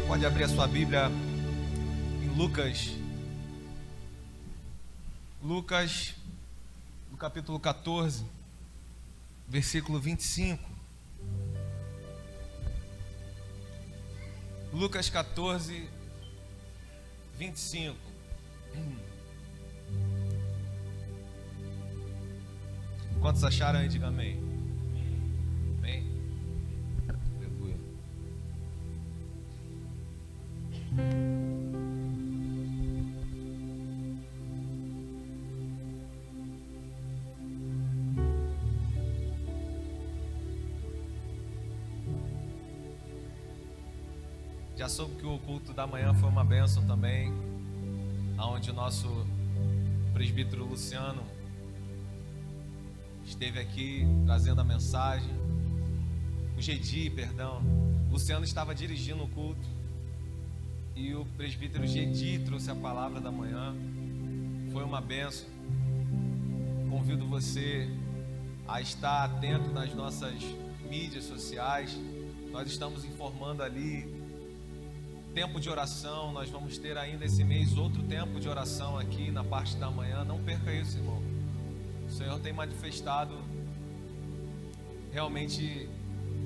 Pode abrir a sua Bíblia em Lucas, no capítulo 14, versículo 25. Lucas 14, 25. Quantos acharam aí? Diga amém. Amém? Aleluia. Já soube que o culto da manhã foi uma bênção também, onde o nosso presbítero Luciano esteve aqui trazendo a mensagem. O Gedi, perdão, Luciano estava dirigindo o culto e o presbítero Gedi trouxe a palavra da manhã. Foi uma bênção. Convido você a estar atento nas nossas mídias sociais. Nós estamos informando ali tempo de oração. Nós vamos ter ainda esse mês outro tempo de oração aqui na parte da manhã. Não perca isso, irmão. O Senhor tem manifestado realmente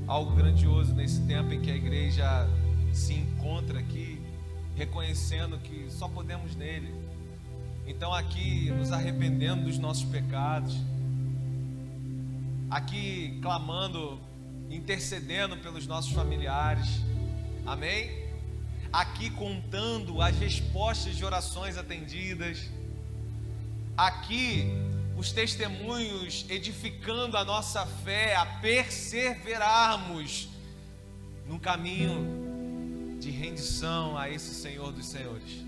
algo grandioso nesse tempo em que a igreja se encontra aqui, reconhecendo que só podemos nele. Então aqui nos arrependendo dos nossos pecados, aqui clamando, intercedendo pelos nossos familiares, amém? Aqui contando as respostas de orações atendidas, aqui os testemunhos edificando a nossa fé, a perseverarmos no caminho de rendição a esse Senhor dos Senhores.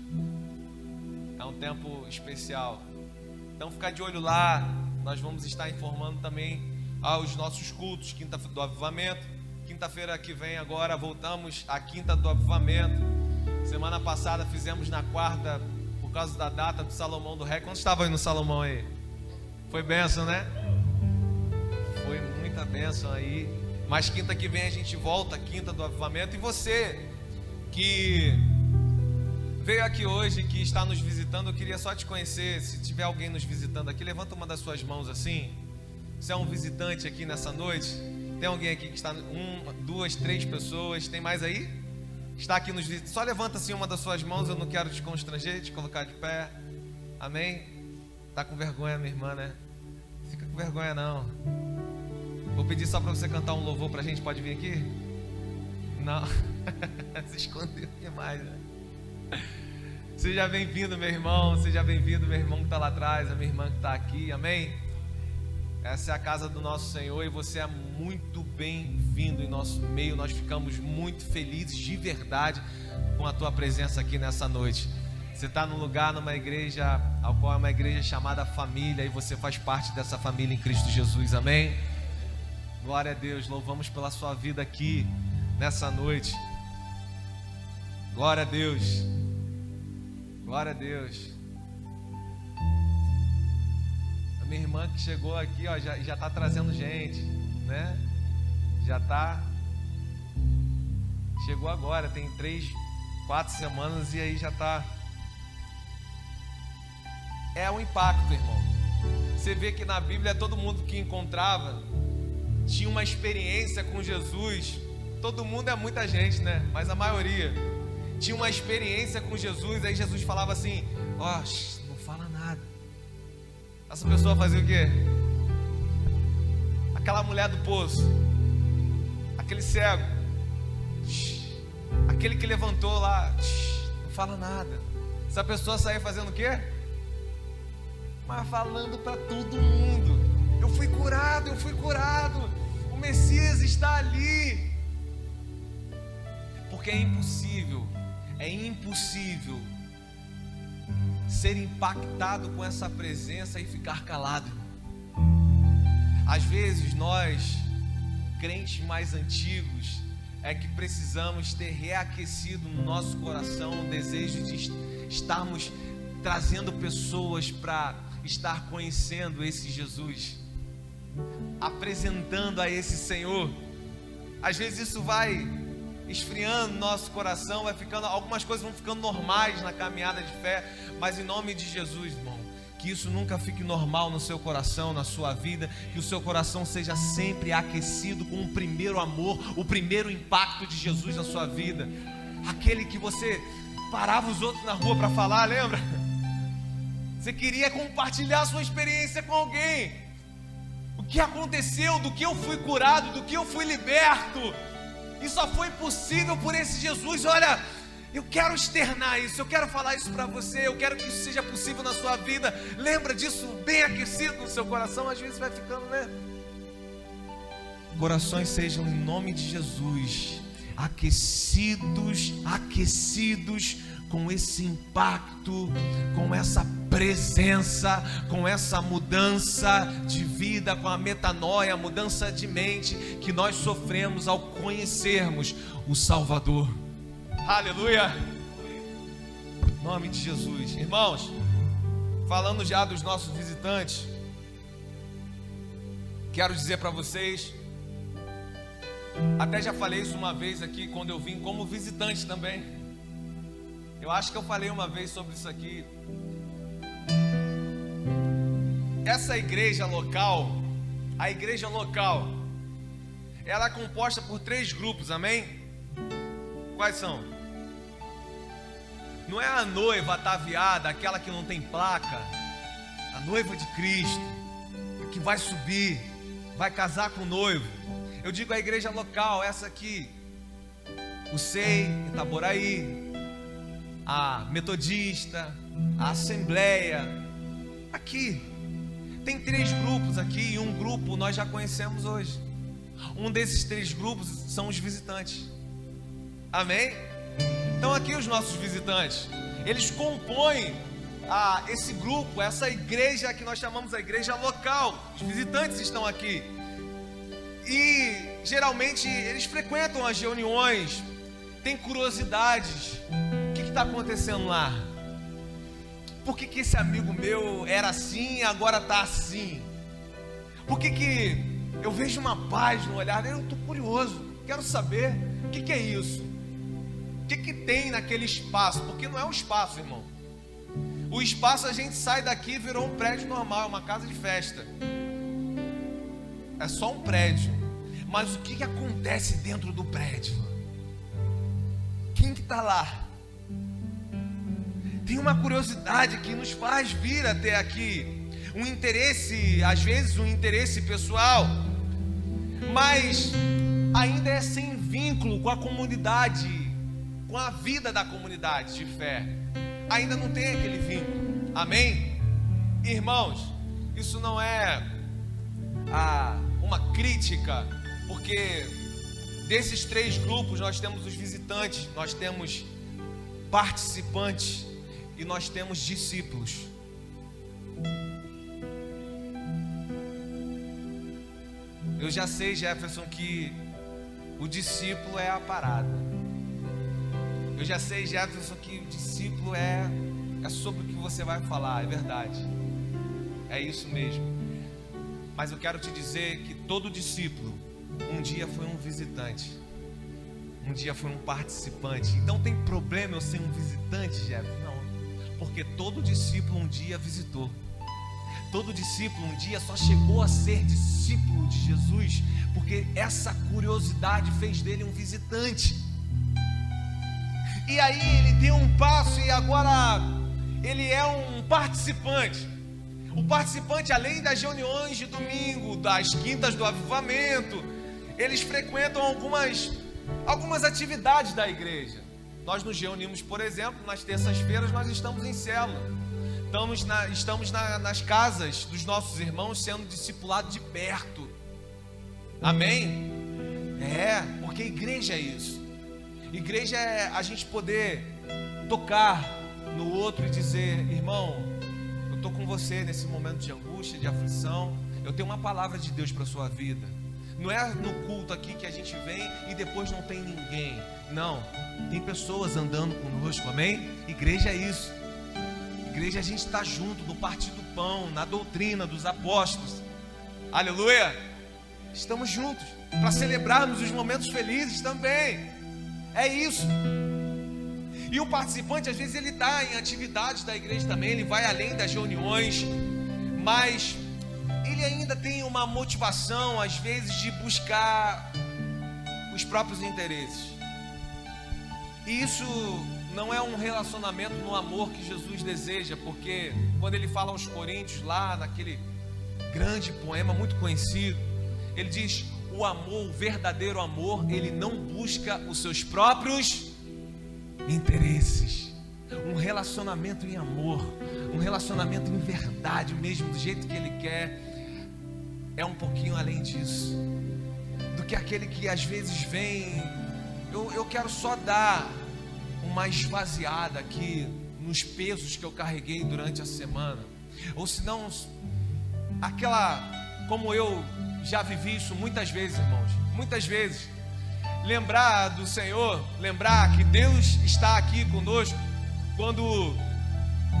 É um tempo especial. Então fica de olho lá. Nós vamos estar informando também aos nossos cultos, quinta do avivamento. Quinta-feira que vem agora voltamos à quinta do avivamento. Semana passada fizemos na quarta, por causa da data do Salomão do Rei. Quantos estavam aí no Salomão aí? Foi bênção, né? Foi muita bênção aí. Mas quinta que vem a gente volta, quinta do avivamento. E você que veio aqui hoje, que está nos visitando, eu queria só te conhecer. Se tiver alguém nos visitando aqui, levanta uma das suas mãos assim. Você é um visitante aqui nessa noite? Tem alguém aqui que está, 1, 2, 3 pessoas? Tem mais aí? Está aqui nos visitando? Só levanta assim uma das suas mãos, eu não quero te constranger, te colocar de pé. Amém? Tá com vergonha, minha irmã, né? Fica com vergonha não. Vou pedir só para você cantar um louvor pra gente, pode vir aqui? Não. Se escondeu demais, né? Seja bem-vindo, meu irmão. Seja bem-vindo, meu irmão que está lá atrás, a minha irmã que está aqui, amém? Essa é a casa do nosso Senhor e você é muito bem-vindo em nosso meio. Nós ficamos muito felizes de verdade com a tua presença aqui nessa noite. Você está num lugar, numa igreja, ao qual é uma igreja chamada família, e você faz parte dessa família em Cristo Jesus, amém? Glória a Deus, louvamos pela sua vida aqui nessa noite. Glória a Deus. Glória a Deus. A minha irmã que chegou aqui, ó, já está trazendo gente, né? Já está. Chegou agora, tem 3, 4 semanas e aí já está. É um impacto, irmão. Você vê que na Bíblia todo mundo que encontrava tinha uma experiência com Jesus. Todo mundo é muita gente, né? Mas a maioria tinha uma experiência com Jesus. Aí Jesus falava assim: ó, não fala nada. Essa pessoa fazia o quê? Aquela mulher do poço, aquele cego, aquele que levantou lá, não fala nada. Essa pessoa saía fazendo o quê? Mas falando para todo mundo: eu fui curado, o Messias está ali. Porque é impossível ser impactado com essa presença e ficar calado. Às vezes nós, crentes mais antigos, é que precisamos ter reaquecido no nosso coração o desejo de estarmos trazendo pessoas para estar conhecendo esse Jesus, apresentando a esse Senhor. Às vezes isso vai esfriando nosso coração, vai ficando, algumas coisas vão ficando normais na caminhada de fé, mas em nome de Jesus, irmão, que isso nunca fique normal no seu coração, na sua vida, que o seu coração seja sempre aquecido com o primeiro amor, o primeiro impacto de Jesus na sua vida, aquele que você parava os outros na rua para falar, lembra? Você queria compartilhar a sua experiência com alguém, o que aconteceu, do que eu fui curado, do que eu fui liberto, e só foi possível por esse Jesus. Olha, eu quero externar isso, eu quero falar isso para você, eu quero que isso seja possível na sua vida. Lembra disso bem aquecido no seu coração? Às vezes vai ficando, né? Corações sejam, em nome de Jesus, aquecidos com esse impacto, com essa presença, com essa mudança de vida, com a metanoia, mudança de mente que nós sofremos ao conhecermos o Salvador. Aleluia! Em nome de Jesus. Irmãos, falando já dos nossos visitantes, quero dizer para vocês, até já falei isso uma vez aqui quando eu vim como visitante também. Eu acho que eu falei uma vez sobre isso aqui. Essa igreja local, a igreja local, ela é composta por 3 grupos, amém? Quais são? Não é a noiva ataviada, aquela que não tem placa, a noiva de Cristo, que vai subir, vai casar com o noivo. Eu digo a igreja local, essa aqui, o SEI, Itaboraí, a Metodista, a Assembleia, aqui, tem 3 grupos aqui, e um grupo nós já conhecemos hoje. Um desses 3 grupos são os visitantes, amém? Então aqui os nossos visitantes, eles compõem esse grupo, essa igreja que nós chamamos a igreja local. Os visitantes estão aqui, e geralmente eles frequentam as reuniões, têm curiosidades. O que está acontecendo lá? Por que esse amigo meu era assim e agora está assim? Por que eu vejo uma paz no olhar dele? Eu estou curioso, quero saber o que é isso. O que tem naquele espaço? Porque não é um espaço, irmão. O espaço, a gente sai daqui e virou um prédio normal, é uma casa de festa. É só um prédio. Mas o que acontece dentro do prédio? Quem que está lá? Tem uma curiosidade que nos faz vir até aqui, um interesse, às vezes um interesse pessoal, mas ainda é sem vínculo com a comunidade, com a vida da comunidade de fé. Ainda não tem aquele vínculo, amém? Irmãos, isso não é uma crítica, porque desses 3 grupos nós temos os visitantes, nós temos participantes e nós temos discípulos. Eu já sei, Jefferson, que o discípulo é a parada. Eu já sei, Jefferson, que o discípulo é sobre o que você vai falar, é verdade. É isso mesmo. Mas eu quero te dizer que todo discípulo um dia foi um visitante, um dia foi um participante. Então tem problema eu ser um visitante, Jefferson? Não, porque todo discípulo um dia visitou. Todo discípulo um dia só chegou a ser discípulo de Jesus porque essa curiosidade fez dele um visitante. E aí ele deu um passo e agora ele é um participante. O participante, além das reuniões de domingo, das quintas do avivamento, eles frequentam algumas atividades da igreja. Nós nos reunimos, por exemplo, nas terças-feiras nós estamos em célula. Estamos nas casas dos nossos irmãos sendo discipulados de perto. Amém? Porque igreja é isso. Igreja é a gente poder tocar no outro e dizer: irmão, eu estou com você nesse momento de angústia, de aflição. Eu tenho uma palavra de Deus para a sua vida. Não é no culto aqui que a gente vem e depois não tem ninguém. Não, tem pessoas andando conosco, amém? Igreja é isso. Igreja, a gente está junto no partir do pão, na doutrina dos apóstolos. Aleluia! Estamos juntos para celebrarmos os momentos felizes também. É isso. E o participante, às vezes, ele está em atividades da igreja também, ele vai além das reuniões, mas ele ainda tem uma motivação, às vezes, de buscar os próprios interesses. E isso não é um relacionamento no amor que Jesus deseja, porque quando ele fala aos Coríntios, lá naquele grande poema muito conhecido, ele diz: o amor, o verdadeiro amor, ele não busca os seus próprios interesses. Um relacionamento em amor, um relacionamento em verdade mesmo, do jeito que ele quer, é um pouquinho além disso, do que aquele que às vezes vem, eu quero só dar uma esvaziada aqui nos pesos que eu carreguei durante a semana, ou senão aquela, como eu já vivi isso muitas vezes, irmãos, muitas vezes, lembrar do Senhor, lembrar que Deus está aqui conosco quando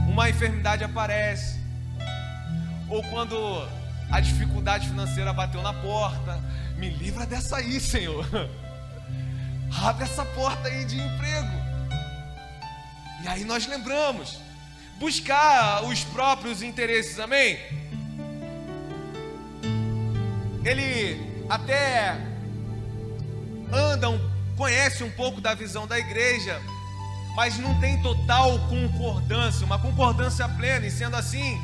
uma enfermidade aparece, ou quando a dificuldade financeira bateu na porta. Me livra dessa aí, Senhor. Abre essa porta aí de emprego. E aí nós lembramos, buscar os próprios interesses, amém? Ele até conhece um pouco da visão da igreja, mas não tem total concordância, uma concordância plena, e sendo assim,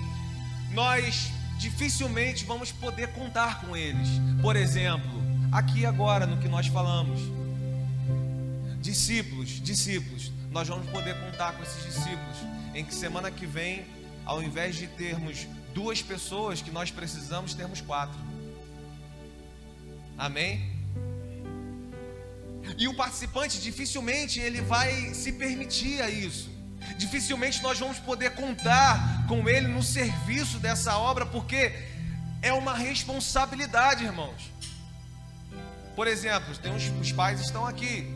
nós dificilmente vamos poder contar com eles. Por exemplo, aqui agora no que nós falamos, discípulos, nós vamos poder contar com esses discípulos, em que semana que vem, ao invés de termos 2 pessoas que nós precisamos, termos 4. Amém? E o participante, dificilmente ele vai se permitir a isso. Dificilmente nós vamos poder contar com ele no serviço dessa obra, porque é uma responsabilidade, irmãos. Por exemplo, os pais estão aqui.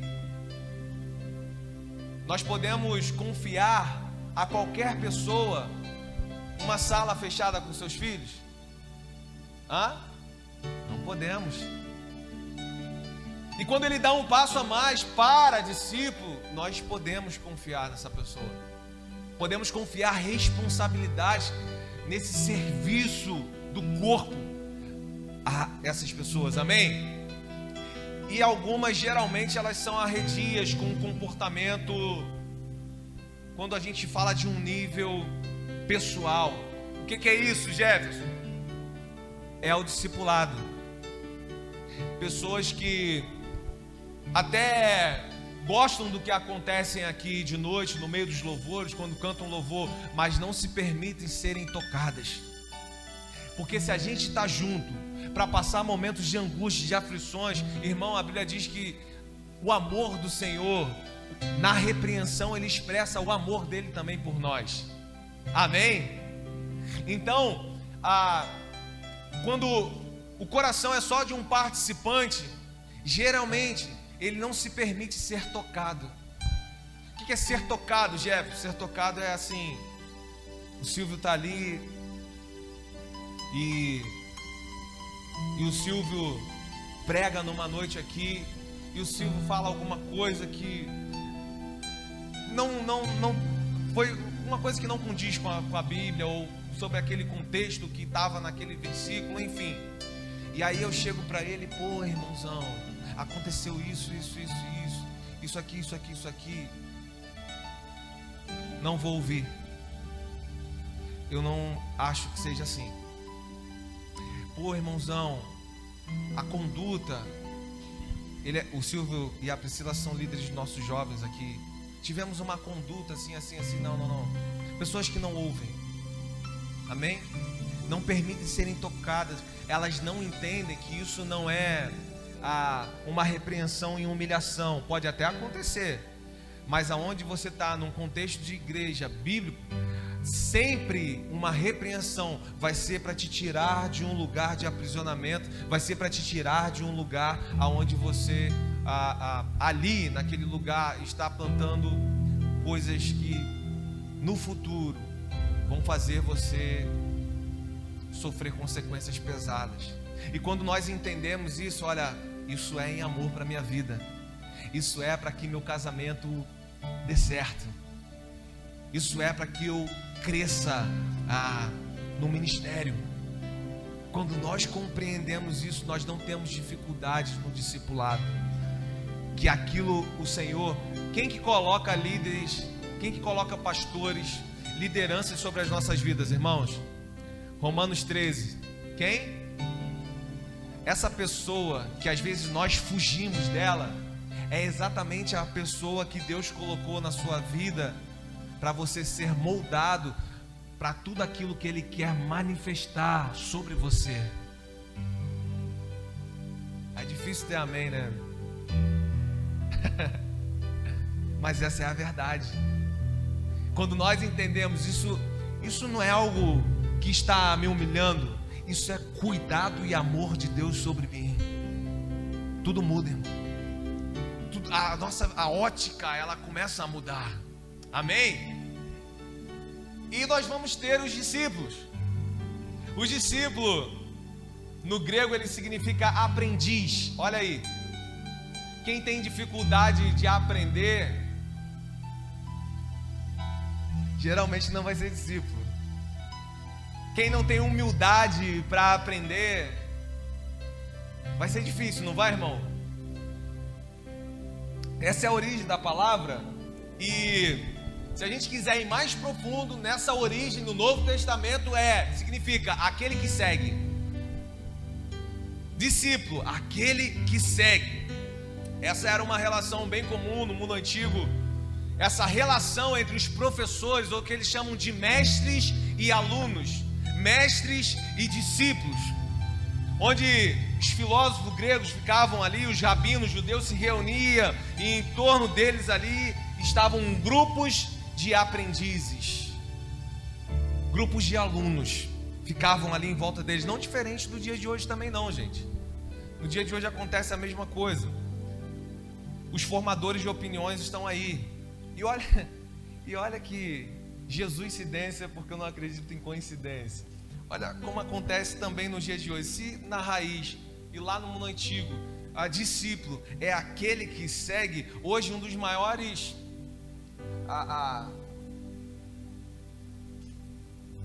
Nós podemos confiar a qualquer pessoa uma sala fechada com seus filhos? Não podemos. E quando ele dá um passo a mais para discípulo, nós podemos confiar nessa pessoa. Podemos confiar responsabilidade nesse serviço do corpo a essas pessoas, amém? E algumas, geralmente, elas são arredias com um comportamento, quando a gente fala de um nível pessoal. O que é isso, Jefferson? É o discipulado. Pessoas que até gostam do que acontecem aqui de noite, no meio dos louvores, quando cantam louvor, mas não se permitem serem tocadas. Porque se a gente está junto para passar momentos de angústia, de aflições, irmão, a Bíblia diz que o amor do Senhor, na repreensão, ele expressa o amor dele também por nós. Amém? Então, quando o coração é só de um participante, geralmente ele não se permite ser tocado. O que é ser tocado, Jeff? Ser tocado é assim: o Silvio está ali e o Silvio prega numa noite aqui, e o Silvio fala alguma coisa que não foi uma coisa que não condiz com a Bíblia, ou sobre aquele contexto que estava naquele versículo, enfim. E aí eu chego para ele: pô, irmãozão, aconteceu isso aqui. Não vou ouvir. Eu não acho que seja assim. Pô, irmãozão, a conduta. O Silvio e a Priscila são líderes de nossos jovens aqui. Tivemos uma conduta assim. Não. Pessoas que não ouvem. Amém? Não permitem serem tocadas. Elas não entendem que isso não é uma repreensão e humilhação. Pode até acontecer, mas aonde você está, num contexto de igreja bíblico, sempre uma repreensão vai ser para te tirar de um lugar de aprisionamento, vai ser para te tirar de um lugar aonde você ali naquele lugar está plantando coisas que no futuro vão fazer você sofrer consequências pesadas. E quando nós entendemos isso, olha, isso é em amor para a minha vida, Isso é para que meu casamento dê certo. Isso é para que eu cresça no ministério. Quando nós compreendemos isso, nós não temos dificuldades no discipulado. Que aquilo, o Senhor, quem que coloca líderes, quem que coloca pastores, lideranças sobre as nossas vidas, irmãos? Romanos 13. Quem? Essa pessoa que às vezes nós fugimos dela, é exatamente a pessoa que Deus colocou na sua vida para você ser moldado para tudo aquilo que Ele quer manifestar sobre você. É difícil ter amém, né? Mas essa é a verdade. Quando nós entendemos isso não é algo que está me humilhando, isso é cuidado e amor de Deus sobre mim. Tudo muda, irmão. A ótica, ela começa a mudar. Amém? E nós vamos ter os discípulos. O discípulo, no grego, ele significa aprendiz. Olha aí. Quem tem dificuldade de aprender, geralmente não vai ser discípulo. Quem não tem humildade para aprender, vai ser difícil, não vai, irmão? Essa é a origem da palavra. E se a gente quiser ir mais profundo nessa origem no Novo Testamento, significa aquele que segue. Discípulo, aquele que segue. Essa era uma relação bem comum no mundo antigo. Essa relação entre os professores, ou que eles chamam de mestres e alunos, mestres e discípulos, onde os filósofos gregos ficavam ali, os rabinos judeus se reuniam, e em torno deles ali estavam grupos de aprendizes, grupos de alunos, ficavam ali em volta deles. Não diferente do dia de hoje também não, gente. No dia de hoje acontece a mesma coisa. Os formadores de opiniões estão aí. E olha que Jesuicidência, porque eu não acredito em coincidência. Olha como acontece também nos dias de hoje. Se na raiz e lá no mundo antigo, a discípulo é aquele que segue, hoje um dos maiores...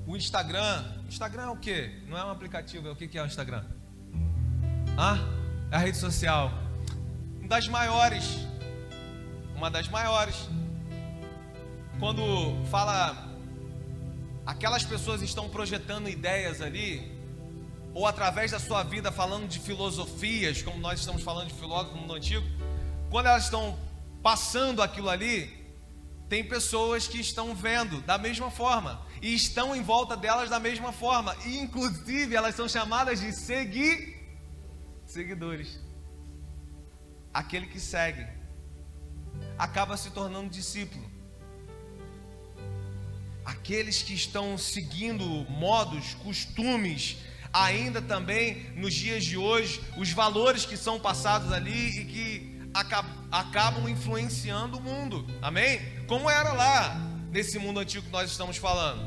O Instagram é o quê? Não é um aplicativo, é o que é o Instagram? É a rede social. Uma das maiores. Quando fala, aquelas pessoas estão projetando ideias ali, ou através da sua vida falando de filosofias, como nós estamos falando de filósofos no mundo antigo. Quando elas estão passando aquilo ali, tem pessoas que estão vendo da mesma forma e estão em volta delas da mesma forma, e inclusive elas são chamadas de seguidores. Aquele que segue acaba se tornando discípulo. Aqueles que estão seguindo modos, costumes, ainda também nos dias de hoje, os valores que são passados ali e que acabam influenciando o mundo, amém? Como era lá nesse mundo antigo que nós estamos falando.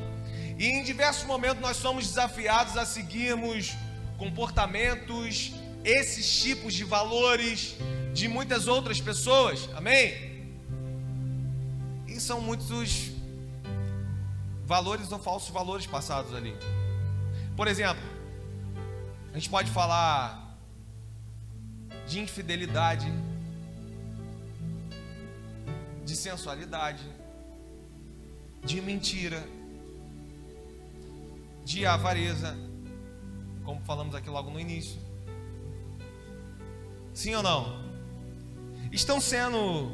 E em diversos momentos nós somos desafiados a seguirmos comportamentos, esses tipos de valores de muitas outras pessoas, amém? E são muitos valores ou falsos valores passados ali. Por exemplo, a gente pode falar de infidelidade, de sensualidade, de mentira, de avareza, como falamos aqui logo no início. Sim ou não? Estão sendo,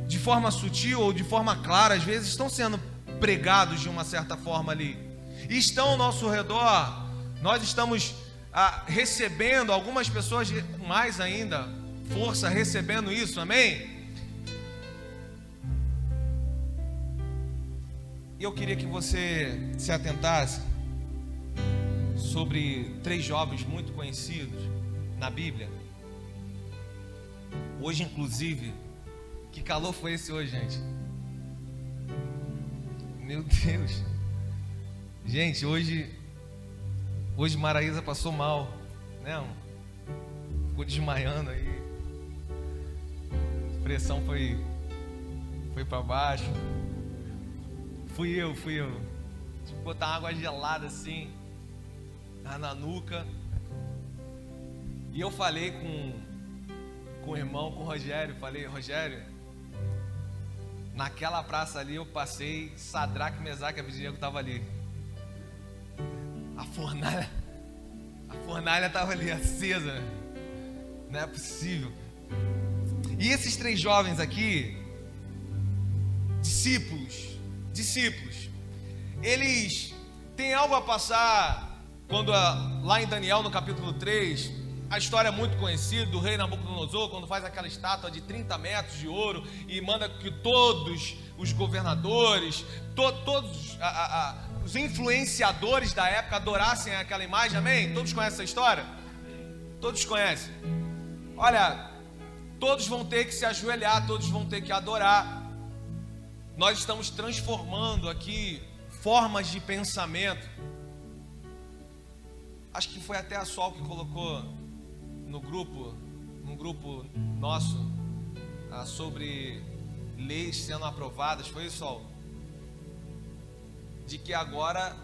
de forma sutil ou de forma clara, às vezes estão sendo pregados de uma certa forma ali, e estão ao nosso redor. Nós estamos recebendo, algumas pessoas com mais ainda força recebendo isso, amém? E eu queria que você se atentasse sobre 3 jovens muito conhecidos na Bíblia. Hoje, inclusive, que calor foi esse hoje, gente? Meu Deus. Gente, hoje Maraísa passou mal, né? Ficou desmaiando aí. pressão foi para baixo. Fui eu. Tipo, botar água gelada assim na nuca. E eu falei com o irmão, com o Rogério. Falei: Rogério, naquela praça ali eu passei Sadraque, Mesaque e Abednego estava ali. A fornalha estava ali acesa. Não é possível. E esses 3 jovens aqui, discípulos, eles têm algo a passar. Quando lá em Daniel, no capítulo 3, a história é muito conhecida do rei Nabucodonosor, quando faz aquela estátua de 30 metros de ouro e manda que todos os governadores, todos os influenciadores da época adorassem aquela imagem. Amém? Todos conhecem essa história? Todos conhecem. Olha, todos vão ter que se ajoelhar, todos vão ter que adorar. Nós estamos transformando aqui formas de pensamento. Acho que foi até a Sol que colocou num grupo nosso, sobre leis sendo aprovadas. Foi isso, Sol? De que agora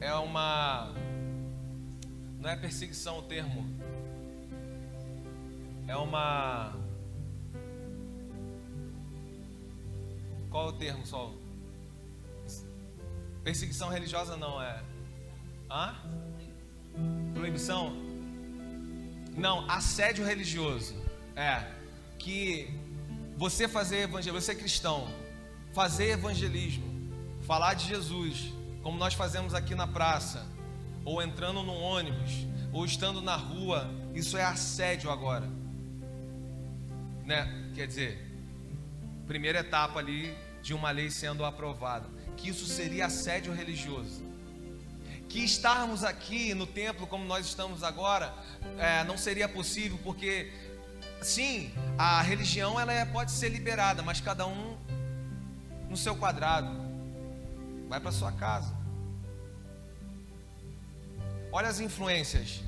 é uma... Não é perseguição o termo. É uma... Qual é o termo, Sol? Perseguição religiosa não é... Proibição? Não, assédio religioso. Que você fazer evangelismo, você é cristão, fazer evangelismo, falar de Jesus, como nós fazemos aqui na praça, ou entrando no ônibus, ou estando na rua, isso é assédio agora, né? Quer dizer, primeira etapa ali de uma lei sendo aprovada, que isso seria assédio religioso. Que estarmos aqui no templo como nós estamos agora não seria possível, porque sim, a religião ela pode ser liberada, mas cada um no seu quadrado, vai para sua casa. Olha as influências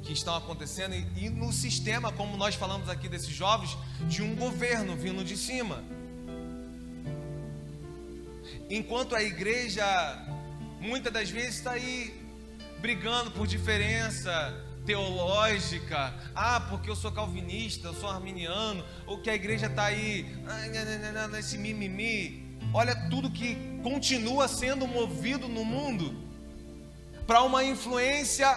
que estão acontecendo e no sistema, como nós falamos aqui desses jovens, de um governo vindo de cima. Enquanto a igreja muitas das vezes está aí brigando por diferença teológica, porque eu sou calvinista, eu sou arminiano, ou que a igreja está aí nesse mimimi. Olha tudo que continua sendo movido no mundo para uma influência,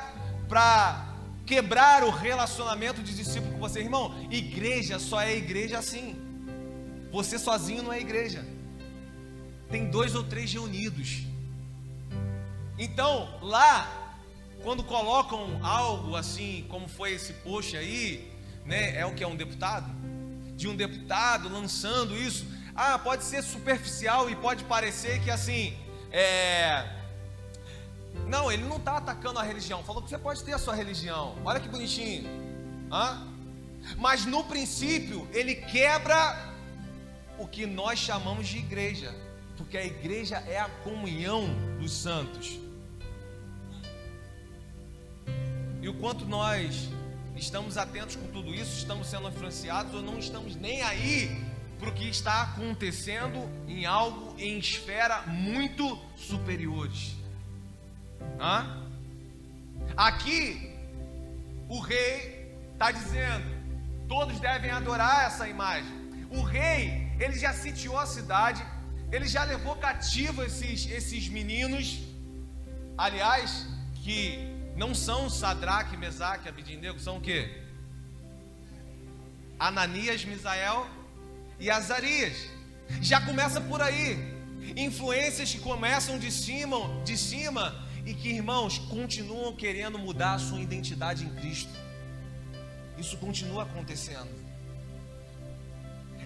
para quebrar o relacionamento de discípulo com você. Irmão, igreja só é igreja assim. Você sozinho não é igreja. Tem 2 ou 3 reunidos. Então, lá, quando colocam algo assim, como foi esse post aí, né? É o que é um deputado? De um deputado lançando isso. Pode ser superficial e pode parecer que assim, Não, ele não está atacando a religião. Falou que você pode ter a sua religião. Olha que bonitinho. Mas no princípio, ele quebra o que nós chamamos de igreja. Porque a igreja é a comunhão dos santos. E o quanto nós estamos atentos com tudo isso, estamos sendo influenciados ou não estamos nem aí para o que está acontecendo em algo, em esfera muito superiores. Aqui, o rei está dizendo, todos devem adorar essa imagem. O rei, ele já sitiou a cidade, ele já levou cativo esses meninos, aliás, que não são Sadraque, Mesaque, Abednego, são o quê? Ananias, Misael e Azarias. Já começa por aí. Influências que começam de cima e que, irmãos, continuam querendo mudar a sua identidade em Cristo. Isso continua acontecendo.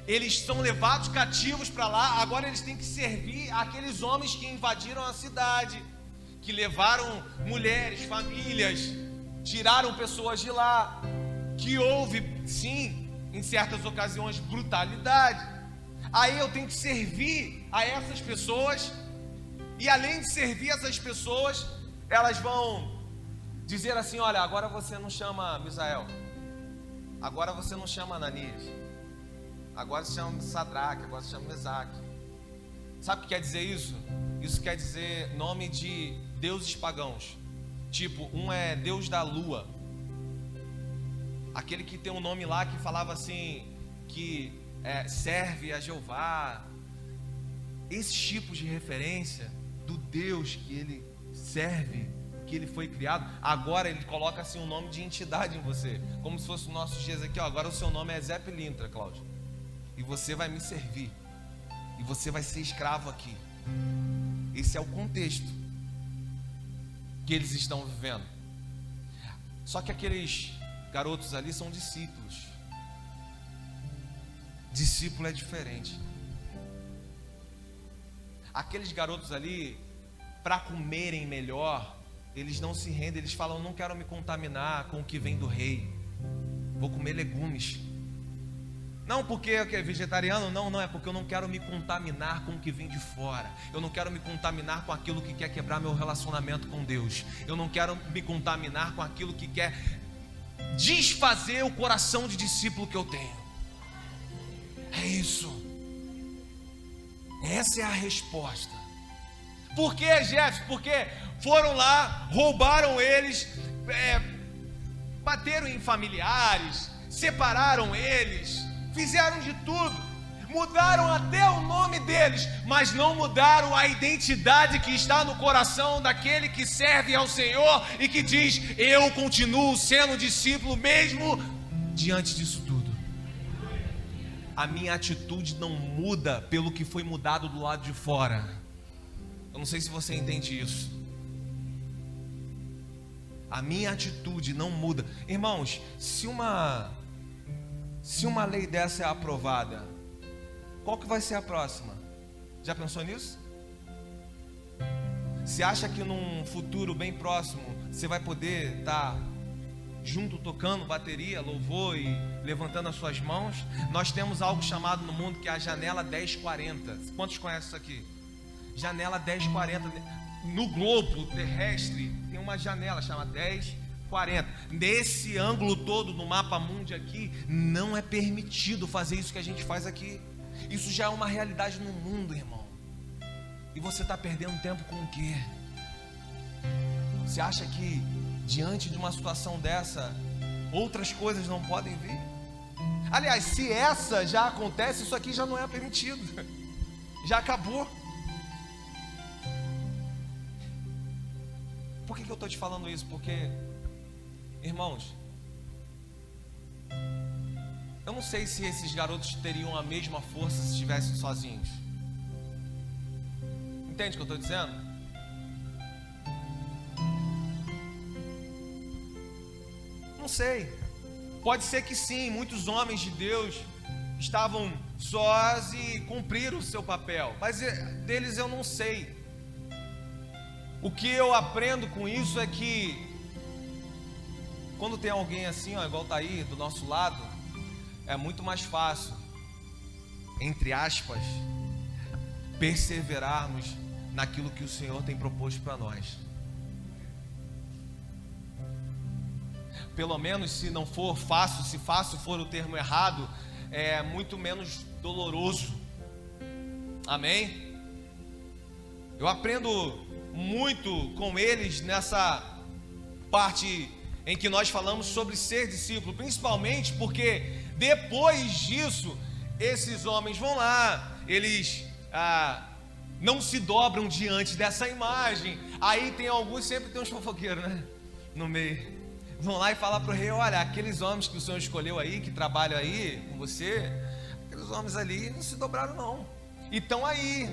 Eles são levados cativos para lá, agora eles têm que servir aqueles homens que invadiram a cidade, que levaram mulheres, famílias, tiraram pessoas de lá, que houve, sim, em certas ocasiões, brutalidade. Aí eu tenho que servir a essas pessoas, e além de servir essas pessoas, elas vão dizer assim: olha, agora você não chama Misael, agora você não chama Ananias, agora se chama Sadraque, agora se chama Mesaque. Sabe o que quer dizer isso? Isso quer dizer nome de deuses pagãos. Tipo, um é Deus da lua, aquele que tem um nome lá que falava assim, que serve a Jeová. Esses tipos de referência do Deus que ele serve, que ele foi criado, agora ele coloca assim um nome de entidade em você, como se fosse os nossos dias aqui, ó, agora o seu nome é Zé Pilintra, Cláudio, e você vai me servir, e você vai ser escravo aqui. Esse é o contexto que eles estão vivendo. Só que aqueles garotos ali são discípulos. Discípulo é diferente. Aqueles garotos ali, para comerem melhor, eles não se rendem, eles falam: não quero me contaminar com o que vem do rei, vou comer legumes. Não porque é vegetariano, não é porque eu não quero me contaminar com o que vem de fora. Eu não quero me contaminar com aquilo que quer quebrar meu relacionamento com Deus. Eu não quero me contaminar com aquilo que quer desfazer o coração de discípulo que eu tenho. É isso. Essa é a resposta. Por que, Jefferson? Porque foram lá, roubaram eles, bateram em familiares, separaram eles, fizeram de tudo, mudaram até o nome deles, mas não mudaram a identidade que está no coração daquele que serve ao Senhor e que diz: eu continuo sendo discípulo mesmo diante disso tudo. A minha atitude não muda pelo que foi mudado do lado de fora. Eu não sei se você entende isso. A minha atitude não muda. Irmãos, se uma lei dessa é aprovada, qual que vai ser a próxima? Já pensou nisso? Você acha que num futuro bem próximo você vai poder estar junto tocando bateria, louvor e levantando as suas mãos? Nós temos algo chamado no mundo que é a janela 1040. Quantos conhecem isso aqui? Janela 1040. No globo terrestre tem uma janela chamada 1040. Nesse ângulo todo no mapa mundi aqui, não é permitido fazer isso que a gente faz aqui. Isso já é uma realidade no mundo, irmão. E você está perdendo tempo com o quê? Você acha que diante de uma situação dessa, outras coisas não podem vir? Aliás, se essa já acontece, isso aqui já não é permitido. Já acabou. Por que eu estou te falando isso? Porque, irmãos, eu não sei se esses garotos teriam a mesma força se estivessem sozinhos. Entende o que eu estou dizendo? Não sei. Pode ser que sim, muitos homens de Deus estavam sós e cumpriram o seu papel, mas deles eu não sei. O que eu aprendo com isso é que quando tem alguém assim, ó, igual tá aí do nosso lado, é muito mais fácil, entre aspas, perseverarmos naquilo que o Senhor tem proposto para nós. Pelo menos se não for fácil, se fácil for o termo errado, é muito menos doloroso. Amém? Eu aprendo muito com eles nessa parte em que nós falamos sobre ser discípulo, principalmente porque depois disso, esses homens vão lá, eles não se dobram diante dessa imagem. Aí tem alguns, sempre tem uns fofoqueiros, né, no meio. Vão lá e falar para o rei: olha, aqueles homens que o Senhor escolheu aí, que trabalham aí com você, aqueles homens ali não se dobraram não, e estão aí,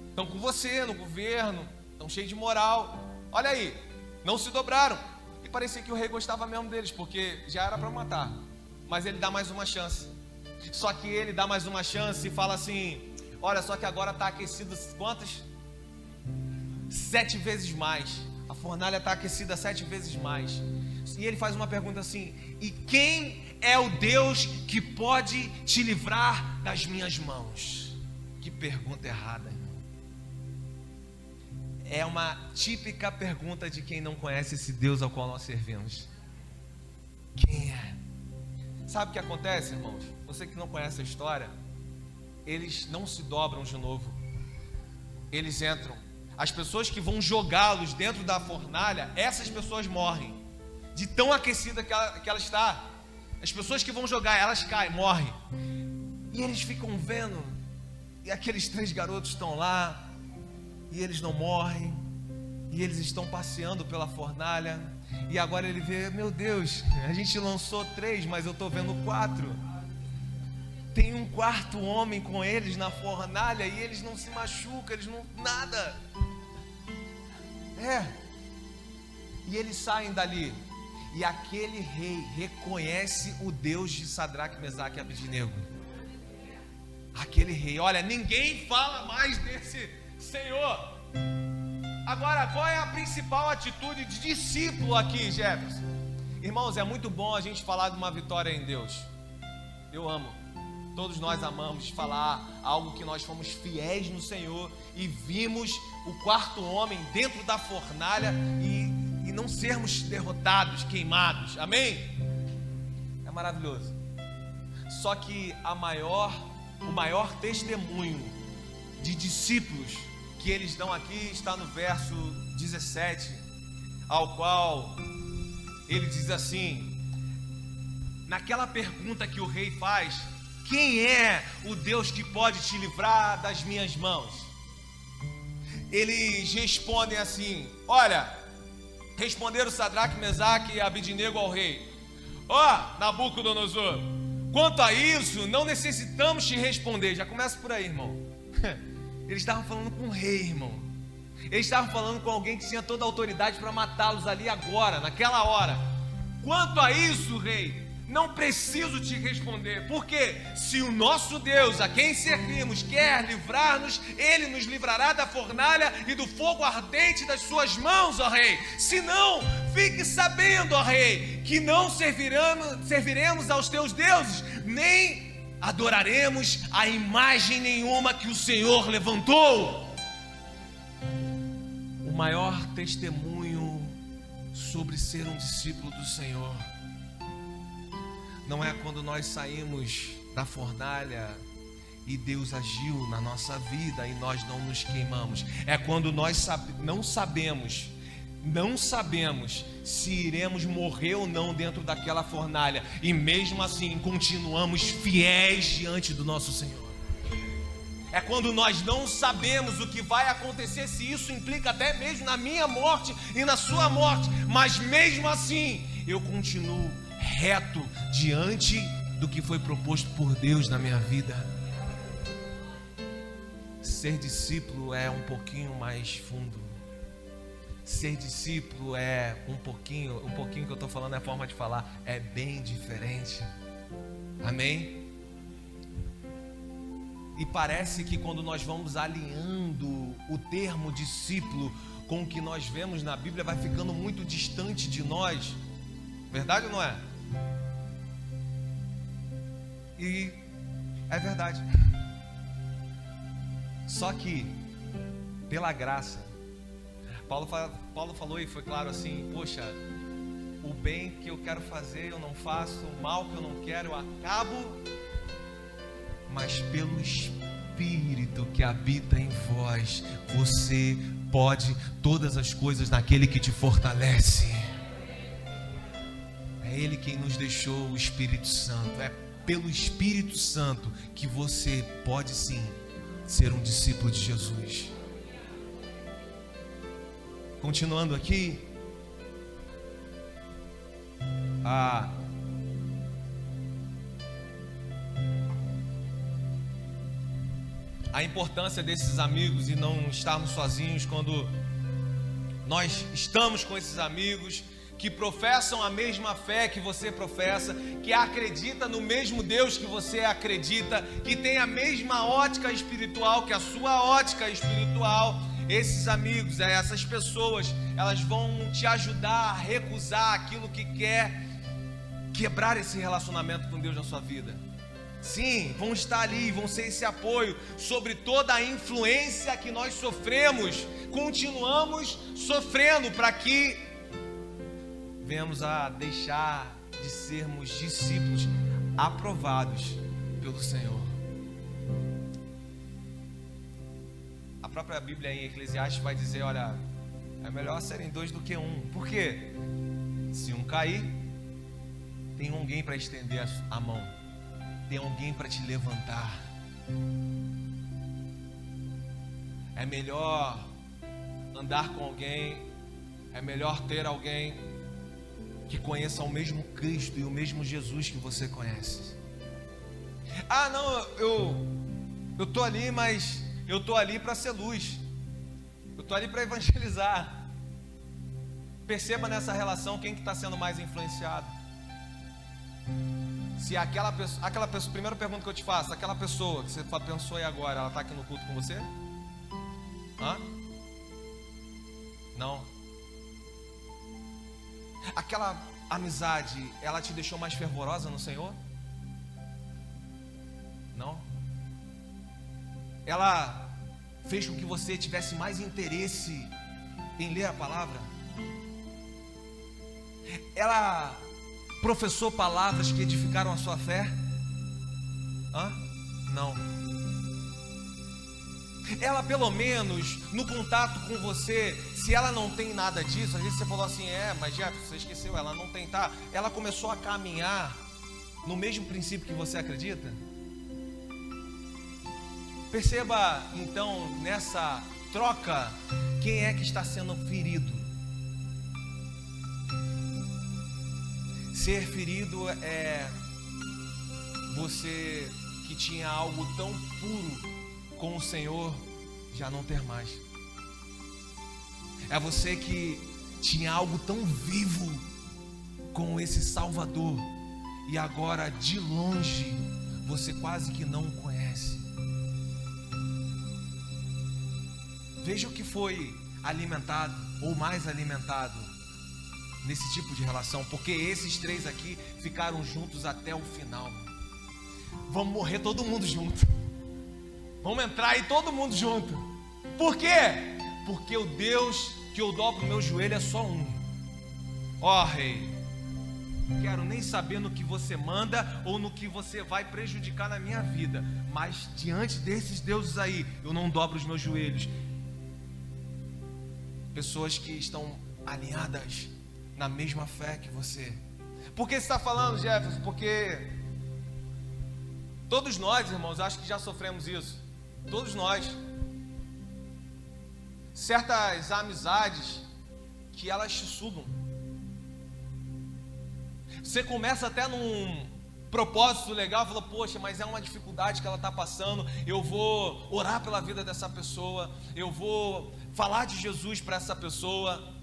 estão com você no governo, estão cheios de moral, olha aí, não se dobraram. E parecia que o rei gostava mesmo deles, porque já era para matar, mas ele dá mais uma chance. Só que ele dá mais uma chance e fala assim: olha, só que agora está aquecido quantas? 7 vezes mais. A fornalha está aquecida 7 vezes mais. E ele faz uma pergunta assim: e quem é o Deus que pode te livrar das minhas mãos? Que pergunta errada, irmão. É uma típica pergunta de quem não conhece esse Deus ao qual nós servimos. Quem é? Sabe o que acontece, irmãos? Você que não conhece a história, eles não se dobram de novo. Eles entram. As pessoas que vão jogá-los dentro da fornalha, essas pessoas morrem. De tão aquecida que ela está. As pessoas que vão jogar, elas caem, morrem. E eles ficam vendo. E aqueles 3 garotos estão lá. E eles não morrem. E eles estão passeando pela fornalha. E agora ele vê, meu Deus, a gente lançou 3, mas eu estou vendo 4. Tem um 4º homem com eles na fornalha. E eles não se machucam, eles não... nada. E eles saem dali. E aquele rei reconhece o Deus de Sadraque, Mesaque e Abednego. Aquele rei, olha, ninguém fala mais desse Senhor. Agora, qual é a principal atitude de discípulo aqui, Jefferson? Irmãos, é muito bom a gente falar de uma vitória em Deus. Eu amo. Todos nós amamos falar algo que nós fomos fiéis no Senhor e vimos o 4º homem dentro da fornalha e não sermos derrotados, queimados. Amém? É maravilhoso. Só que o maior testemunho de discípulos que eles dão aqui está no verso 17, ao qual ele diz assim, naquela pergunta que o rei faz: quem é o Deus que pode te livrar das minhas mãos? Eles respondem assim, olha, responderam Sadraque, Mesaque e Abednego ao rei: Nabucodonosor, quanto a isso, não necessitamos te responder. Já começa por aí, irmão. Eles estavam falando com o rei, irmão. Eles estavam falando com alguém que tinha toda a autoridade para matá-los ali agora, naquela hora. Quanto a isso, rei, não preciso te responder, porque se o nosso Deus, a quem servimos, quer livrar-nos, Ele nos livrará da fornalha e do fogo ardente das suas mãos, ó rei. Se não, fique sabendo, ó rei, que não serviremos aos teus deuses, nem adoraremos a imagem nenhuma que o Senhor levantou. O maior testemunho sobre ser um discípulo do Senhor não é quando nós saímos da fornalha e Deus agiu na nossa vida e nós não nos queimamos. É quando nós não sabemos se iremos morrer ou não dentro daquela fornalha, e mesmo assim continuamos fiéis diante do nosso Senhor. É quando nós não sabemos o que vai acontecer, se isso implica até mesmo na minha morte e na sua morte, mas mesmo assim eu continuo reto diante do que foi proposto por Deus na minha vida. Ser discípulo é um pouquinho mais fundo. Ser discípulo é um pouquinho que eu estou falando é a forma de falar, é bem diferente. Amém? E parece que quando nós vamos alinhando o termo discípulo com o que nós vemos na Bíblia, vai ficando muito distante de nós. Verdade ou não é? E é verdade. Só que, pela graça, Paulo falou e foi claro assim: poxa, o bem que eu quero fazer eu não faço, o mal que eu não quero eu acabo, mas pelo Espírito que habita em vós, você pode todas as coisas naquele que te fortalece. É Ele quem nos deixou o Espírito Santo. É pelo Espírito Santo que você pode sim ser um discípulo de Jesus. Continuando aqui, a importância desses amigos e não estarmos sozinhos quando nós estamos com esses amigos que professam a mesma fé que você professa, que acredita no mesmo Deus que você acredita, que tem a mesma ótica espiritual que a sua ótica espiritual. Esses amigos, essas pessoas, elas vão te ajudar a recusar aquilo que quer quebrar esse relacionamento com Deus na sua vida. Sim, vão estar ali, vão ser esse apoio sobre toda a influência que nós sofremos, continuamos sofrendo, para que venhamos a deixar de sermos discípulos aprovados pelo Senhor. A própria Bíblia em Eclesiastes vai dizer, olha, é melhor serem dois do que um. Por quê? Se um cair, tem alguém para estender a mão, tem alguém para te levantar. É melhor andar com alguém, é melhor ter alguém que conheça o mesmo Cristo e o mesmo Jesus que você conhece. Ah, não, eu tô ali, mas eu tô ali para ser luz. Eu tô ali para evangelizar. Perceba nessa relação quem que está sendo mais influenciado. Se aquela pessoa, primeira pergunta que eu te faço, aquela pessoa que você pensou aí agora, ela está aqui no culto com você? Hã? Não. Aquela amizade, ela te deixou mais fervorosa no Senhor? Não. Ela fez com que você tivesse mais interesse em ler a palavra? Ela professou palavras que edificaram a sua fé? Hã? Não. Ela pelo menos no contato com você, se ela não tem nada disso, às vezes você falou assim, mas Jefferson, você esqueceu, ela não tem, tá? Ela começou a caminhar no mesmo princípio que você acredita? Perceba então nessa troca, quem é que está sendo ferido? Ser ferido é você que tinha algo tão puro com o Senhor já não ter mais. É você que tinha algo tão vivo com esse Salvador e agora de longe você quase que não o conhece. Veja o que foi alimentado ou mais alimentado nesse tipo de relação, porque esses três aqui ficaram juntos até o final. Vamos morrer todo mundo junto. Vamos entrar aí todo mundo junto. Por quê? Porque o Deus que eu dobro o meu joelho é só um. Ó Rei, não quero nem saber no que você manda ou no que você vai prejudicar na minha vida, mas diante desses deuses aí, eu não dobro os meus joelhos. Pessoas que estão alinhadas na mesma fé que você. Por que você está falando, Jefferson? Porque todos nós, irmãos, acho que já sofremos isso. Todos nós. Certas amizades que elas te sugam. Você começa até num propósito legal, fala, poxa, mas é uma dificuldade que ela está passando, eu vou orar pela vida dessa pessoa, eu vou falar de Jesus para essa pessoa.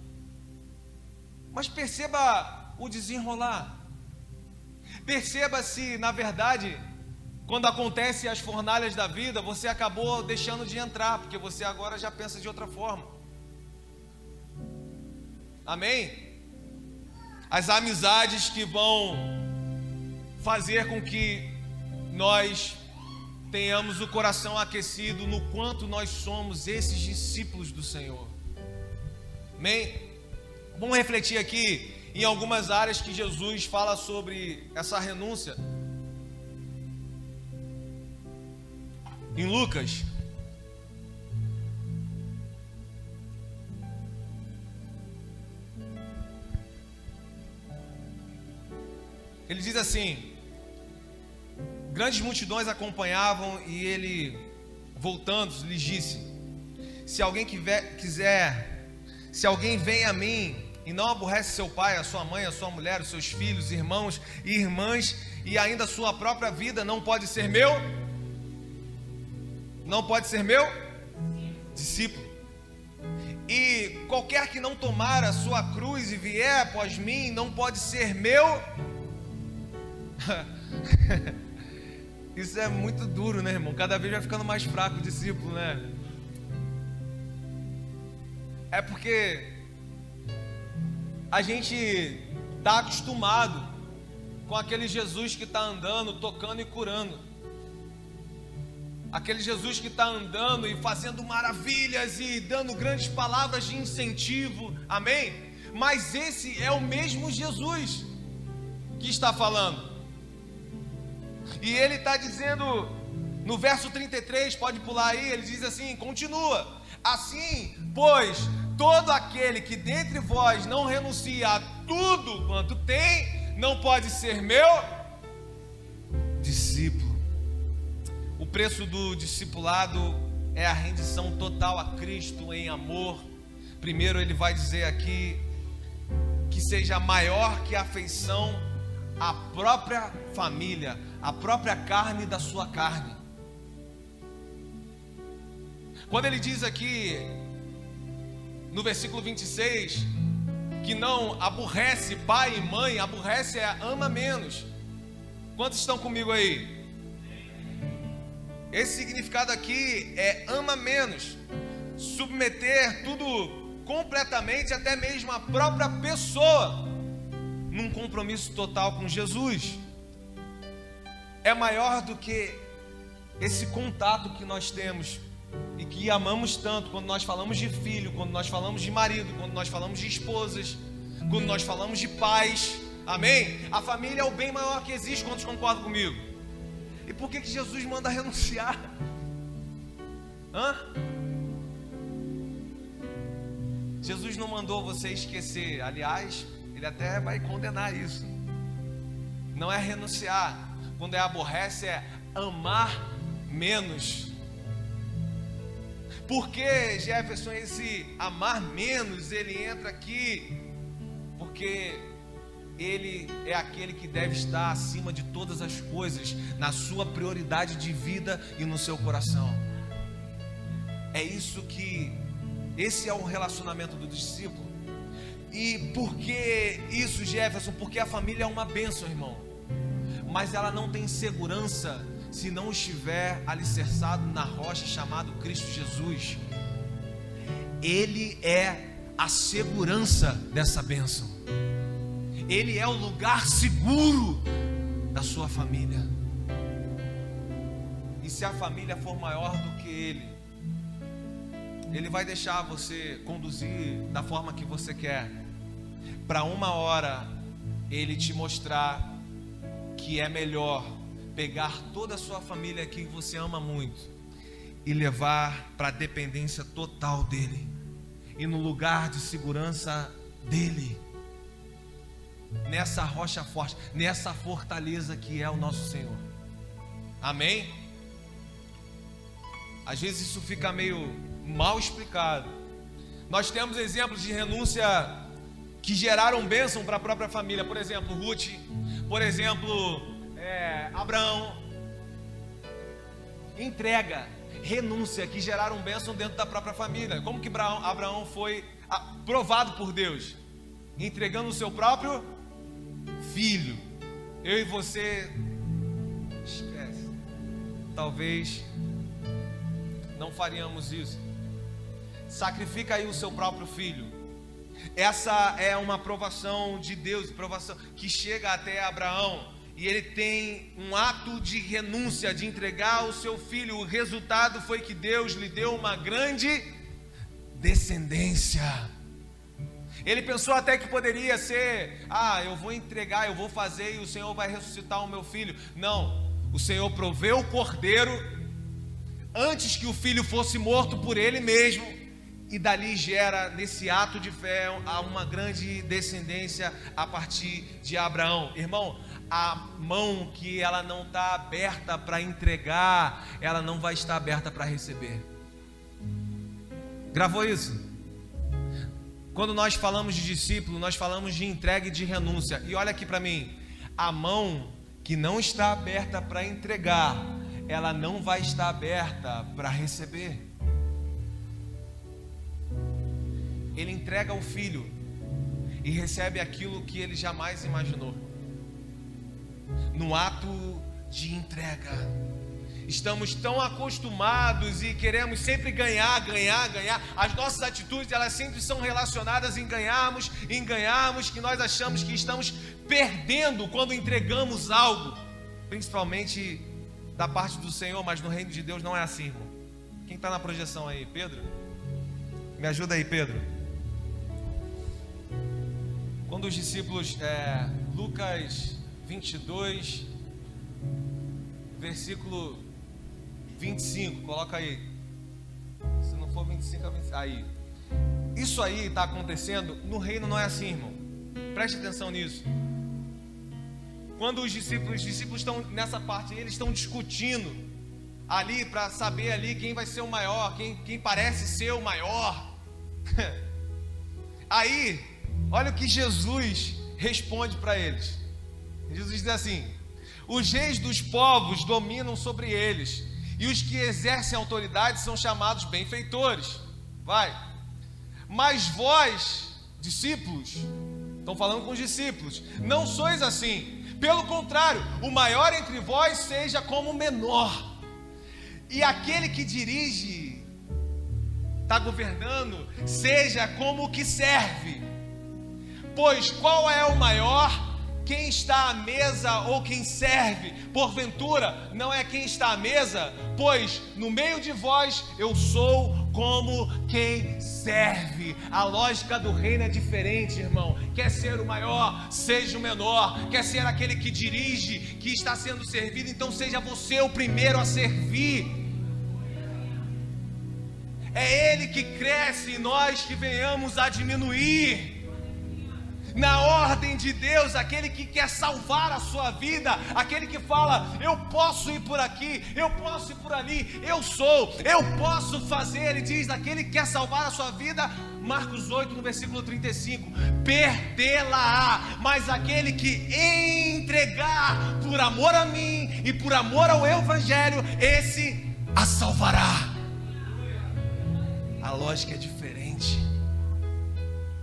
Mas perceba o desenrolar. Perceba se, na verdade, quando acontecem as fornalhas da vida, você acabou deixando de entrar, porque você agora já pensa de outra forma. Amém? As amizades que vão fazer com que nós tenhamos o coração aquecido no quanto nós somos esses discípulos do Senhor. Amém? Vamos refletir aqui em algumas áreas que Jesus fala sobre essa renúncia. Em Lucas, ele diz assim: grandes multidões acompanhavam e ele, voltando, lhes disse: se alguém se alguém vem a mim e não aborrece seu pai, a sua mãe, a sua mulher, os seus filhos, irmãos e irmãs e ainda a sua própria vida, não pode ser meu? Não pode ser meu discípulo. E qualquer que não tomar a sua cruz e vier após mim, não pode ser meu. Isso é muito duro, né, irmão? Cada vez vai ficando mais fraco o discípulo, né? É porque a gente está acostumado com aquele Jesus que está andando, tocando e curando. Aquele Jesus que está andando e fazendo maravilhas e dando grandes palavras de incentivo, amém? Mas esse é o mesmo Jesus que está falando. E ele está dizendo no verso 33, pode pular aí, ele diz assim, continua: assim, pois, todo aquele que dentre vós não renuncia a tudo quanto tem, não pode ser meu discípulo. O preço do discipulado é a rendição total a Cristo em amor. Primeiro ele vai dizer aqui que seja maior que a afeição à própria família, à própria carne da sua carne. Quando ele diz aqui no versículo 26 que não aborrece pai e mãe, aborrece ama menos. Quantos estão comigo aí? Esse significado aqui é ama menos, submeter tudo completamente, até mesmo a própria pessoa, num compromisso total com Jesus. É maior do que esse contato que nós temos e que amamos tanto, quando nós falamos de filho, quando nós falamos de marido, quando nós falamos de esposas, quando nós falamos de pais. Amém? A família é o bem maior que existe. Quantos concordam comigo? E por que Jesus manda renunciar? Jesus não mandou você esquecer. Aliás, ele até vai condenar isso. Não é renunciar. Quando é aborrece, é amar menos. Por que, Jefferson, esse amar menos, ele entra aqui? Porque ele é aquele que deve estar acima de todas as coisas, na sua prioridade de vida e no seu coração. É isso que, esse é o relacionamento do discípulo. E por que isso, Jefferson? Porque a família é uma bênção, irmão. Mas ela não tem segurança se não estiver alicerçado na rocha chamado Cristo Jesus. Ele é a segurança dessa bênção. Ele é o lugar seguro da sua família. E se a família for maior do que ele vai deixar você conduzir da forma que você quer, para uma hora ele te mostrar que é melhor pegar toda a sua família que você ama muito e levar para a dependência total dele e no lugar de segurança dele, nessa rocha forte, nessa fortaleza que é o nosso Senhor. Amém? Às vezes isso fica meio mal explicado. Nós temos exemplos de renúncia que geraram bênção para a própria família. Por exemplo, Ruth. Por exemplo, Abraão. Entrega, renúncia que geraram bênção dentro da própria família. Como que Abraão foi aprovado por Deus? Entregando o seu próprio filho. Eu e você, esquece, talvez não faríamos isso. Sacrifica aí o seu próprio filho. Essa é uma aprovação de Deus, aprovação que chega até Abraão, e ele tem um ato de renúncia, de entregar o seu filho. O resultado foi que Deus lhe deu uma grande descendência. Ele pensou até que poderia ser, eu vou entregar, eu vou fazer e o Senhor vai ressuscitar o meu filho. Não, o Senhor proveu o cordeiro antes que o filho fosse morto por ele mesmo, e dali gera, nesse ato de fé, uma grande descendência a partir de Abraão. Irmão, a mão que ela não está aberta para entregar, ela não vai estar aberta para receber. Gravou isso? Quando nós falamos de discípulo, nós falamos de entrega e de renúncia. E olha aqui para mim, a mão que não está aberta para entregar, ela não vai estar aberta para receber. Ele entrega o filho e recebe aquilo que ele jamais imaginou. No ato de entrega, estamos tão acostumados e queremos sempre ganhar. As nossas atitudes, elas sempre são relacionadas em ganharmos, que nós achamos que estamos perdendo quando entregamos algo, principalmente da parte do Senhor, mas no reino de Deus não é assim, irmão. Quem está na projeção aí? Pedro? Me ajuda aí, Pedro. Quando os discípulos, Lucas 22, versículo 25, coloca aí. Se não for 25 a 25, aí. Isso aí está acontecendo, no reino não é assim, irmão. Preste atenção nisso. Quando os discípulos estão nessa parte, eles estão discutindo ali para saber ali quem vai ser o maior, quem parece ser o maior. Aí, olha o que Jesus responde para eles. Jesus diz assim: os reis dos povos dominam sobre eles, e os que exercem autoridade são chamados benfeitores. Vai. Mas vós, discípulos, estão falando com os discípulos, não sois assim. Pelo contrário, o maior entre vós seja como o menor, e aquele que dirige, está governando, seja como o que serve. Pois qual é o maior? Quem está à mesa ou quem serve? Porventura, não é quem está à mesa? Pois no meio de vós eu sou como quem serve. A lógica do reino é diferente, irmão. Quer ser o maior, seja o menor. Quer ser aquele que dirige, que está sendo servido, então seja você o primeiro a servir. É Ele que cresce e nós que venhamos a diminuir. Na ordem de Deus, aquele que quer salvar a sua vida, aquele que fala, eu posso ir por aqui, eu posso ir por ali, eu posso fazer, ele diz, aquele que quer salvar a sua vida, Marcos 8, no versículo 35, perdê-la-á, mas aquele que entregar por amor a mim e por amor ao Evangelho, esse a salvará. A lógica é diferente.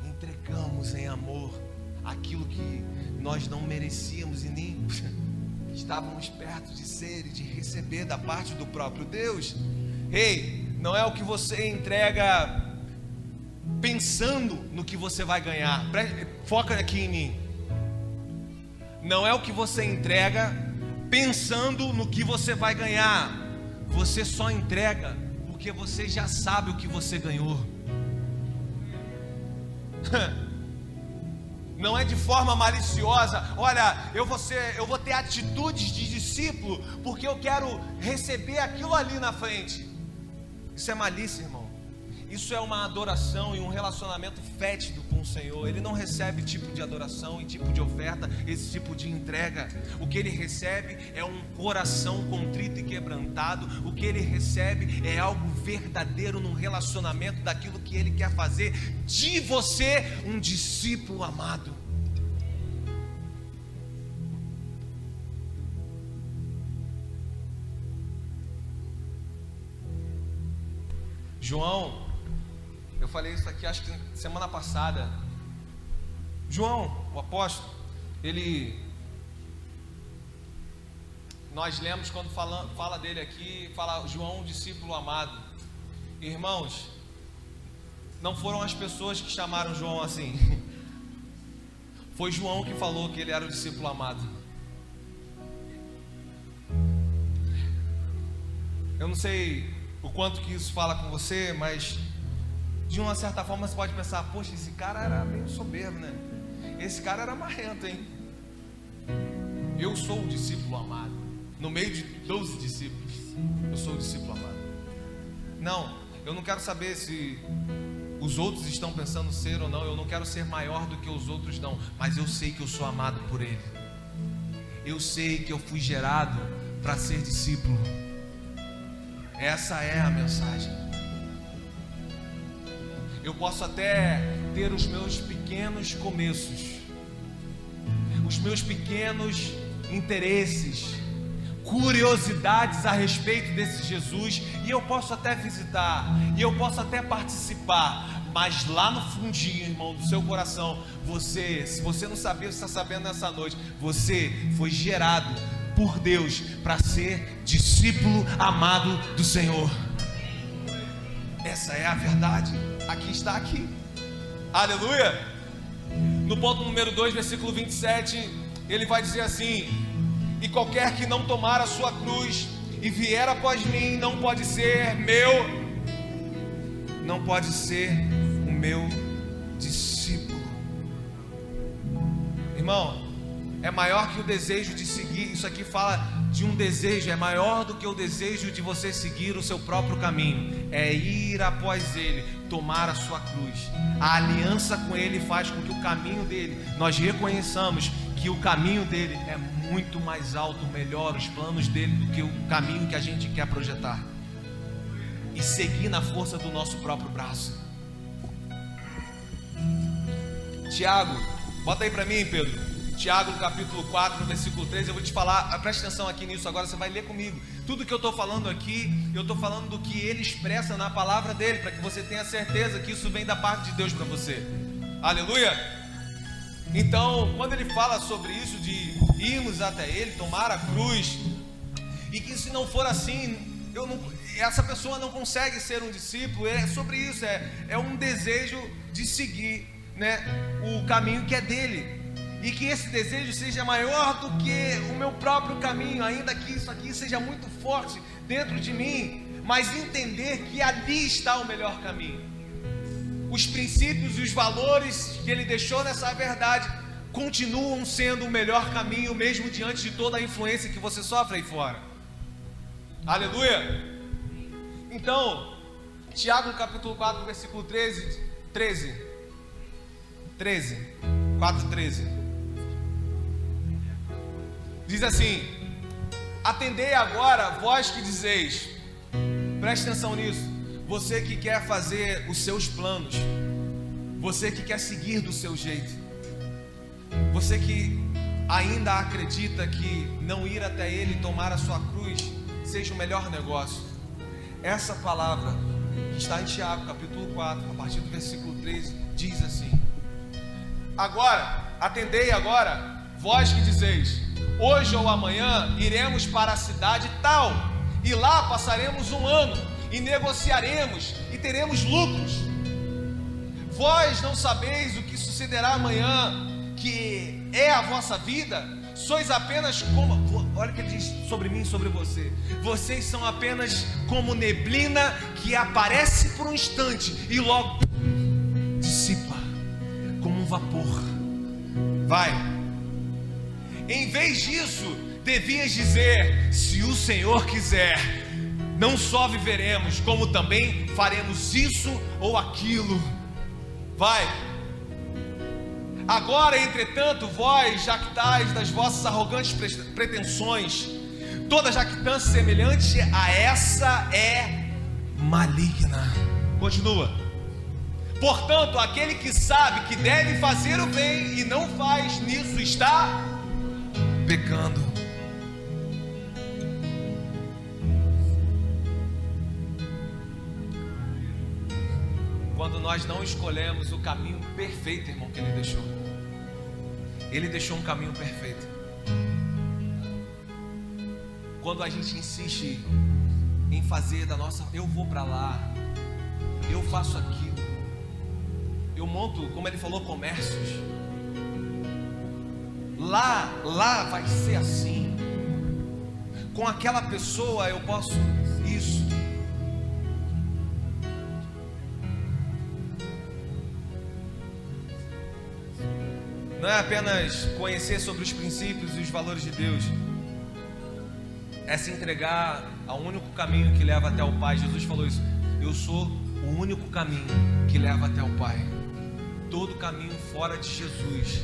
Entregamos em amor aquilo que nós não merecíamos e nem estávamos perto de ser e de receber da parte do próprio Deus. Ei, não é o que você entrega pensando no que você vai ganhar. Foca aqui em mim. Não é o que você entrega pensando no que você vai ganhar. Você só entrega porque você já sabe o que você ganhou. Não é de forma maliciosa. Olha, eu vou ter atitudes de discípulo porque eu quero receber aquilo ali na frente. Isso é malícia, irmão. Isso é uma adoração e um relacionamento fétido com o Senhor. Ele não recebe tipo de adoração e tipo de oferta, esse tipo de entrega. O que ele recebe é um coração contrito e quebrantado. O que ele recebe é algo verdadeiro num relacionamento daquilo que ele quer fazer de você um discípulo amado. João, eu falei isso aqui acho que semana passada. João, o apóstolo, nós lemos quando fala dele aqui, fala João, discípulo amado. Irmãos, não foram as pessoas que chamaram João assim. Foi João que falou que ele era o discípulo amado. Eu não sei o quanto que isso fala com você, mas de uma certa forma você pode pensar, poxa, esse cara era meio soberbo, né? Esse cara era marrento, hein? Eu sou o discípulo amado. No meio de 12 discípulos, eu sou o discípulo amado. Não, eu não quero saber se os outros estão pensando ser ou não. Eu não quero ser maior do que os outros não. Mas eu sei que eu sou amado por Ele. Eu sei que eu fui gerado para ser discípulo. Essa é a mensagem. Eu posso até ter os meus pequenos começos, os meus pequenos interesses, curiosidades a respeito desse Jesus, e eu posso até visitar, e eu posso até participar, mas lá no fundinho, irmão, do seu coração, se você não sabia, você está sabendo nessa noite, você foi gerado por Deus para ser discípulo amado do Senhor. Essa é a verdade. Aqui está aqui. Aleluia. No ponto número 2, versículo 27, ele vai dizer assim: e qualquer que não tomar a sua cruz e vier após mim, não pode ser o meu discípulo. Irmão, é maior que o desejo de seguir. Isso aqui fala de um desejo, é maior do que o desejo de você seguir o seu próprio caminho, é ir após Ele, tomar a sua cruz. A aliança com Ele faz com que o caminho dele, nós reconheçamos que o caminho dele é muito mais alto, melhor, os planos dele, do que o caminho que a gente quer projetar, e seguir na força do nosso próprio braço. Tiago, bota aí para mim, Pedro. Tiago, no capítulo 4, no versículo 13, eu vou te falar, presta atenção aqui nisso agora, você vai ler comigo. Tudo que eu estou falando aqui, eu estou falando do que ele expressa na palavra dele, para que você tenha certeza que isso vem da parte de Deus para você. Aleluia! Então, quando ele fala sobre isso, de irmos até ele, tomar a cruz, e que se não for assim, essa pessoa não consegue ser um discípulo, é sobre isso, é um desejo de seguir, né, o caminho que é dele. E que esse desejo seja maior do que o meu próprio caminho, ainda que isso aqui seja muito forte dentro de mim, mas entender que ali está o melhor caminho. Os princípios e os valores que ele deixou nessa verdade continuam sendo o melhor caminho, mesmo diante de toda a influência que você sofre aí fora. Aleluia! Então, Tiago, no capítulo 4, versículo 4:13. Diz assim: atendei agora, vós que dizeis. Preste atenção nisso. Você que quer fazer os seus planos, você que quer seguir do seu jeito, você que ainda acredita que não ir até ele e tomar a sua cruz seja o melhor negócio. Essa palavra que está em Tiago, capítulo 4, a partir do versículo 13, diz assim: agora, atendei agora, vós que dizeis: hoje ou amanhã iremos para a cidade tal, e lá passaremos um ano, e negociaremos, e teremos lucros. Vós não sabeis o que sucederá amanhã, que é a vossa vida? Sois apenas como... Olha o que ele diz sobre mim e sobre você. Vocês são apenas como neblina que aparece por um instante e logo dissipa, como um vapor. Vai. Em vez disso, devias dizer: se o Senhor quiser, não só viveremos, como também faremos isso ou aquilo. Vai. Agora, entretanto, vós jactais das vossas arrogantes pretensões. Toda jactância semelhante a essa é maligna. Continua. Portanto, aquele que sabe que deve fazer o bem e não faz, nisso está pecando. Quando nós não escolhemos o caminho perfeito, irmão, que ele deixou. Ele deixou um caminho perfeito. Quando a gente insiste em fazer da nossa... eu vou para lá, eu faço aquilo, eu monto, como ele falou, comércios. Lá vai ser assim. Com aquela pessoa eu posso isso. Não é apenas conhecer sobre os princípios e os valores de Deus, é se entregar ao único caminho que leva até o Pai. Jesus falou isso: eu sou o único caminho que leva até o Pai. Todo caminho fora de Jesus,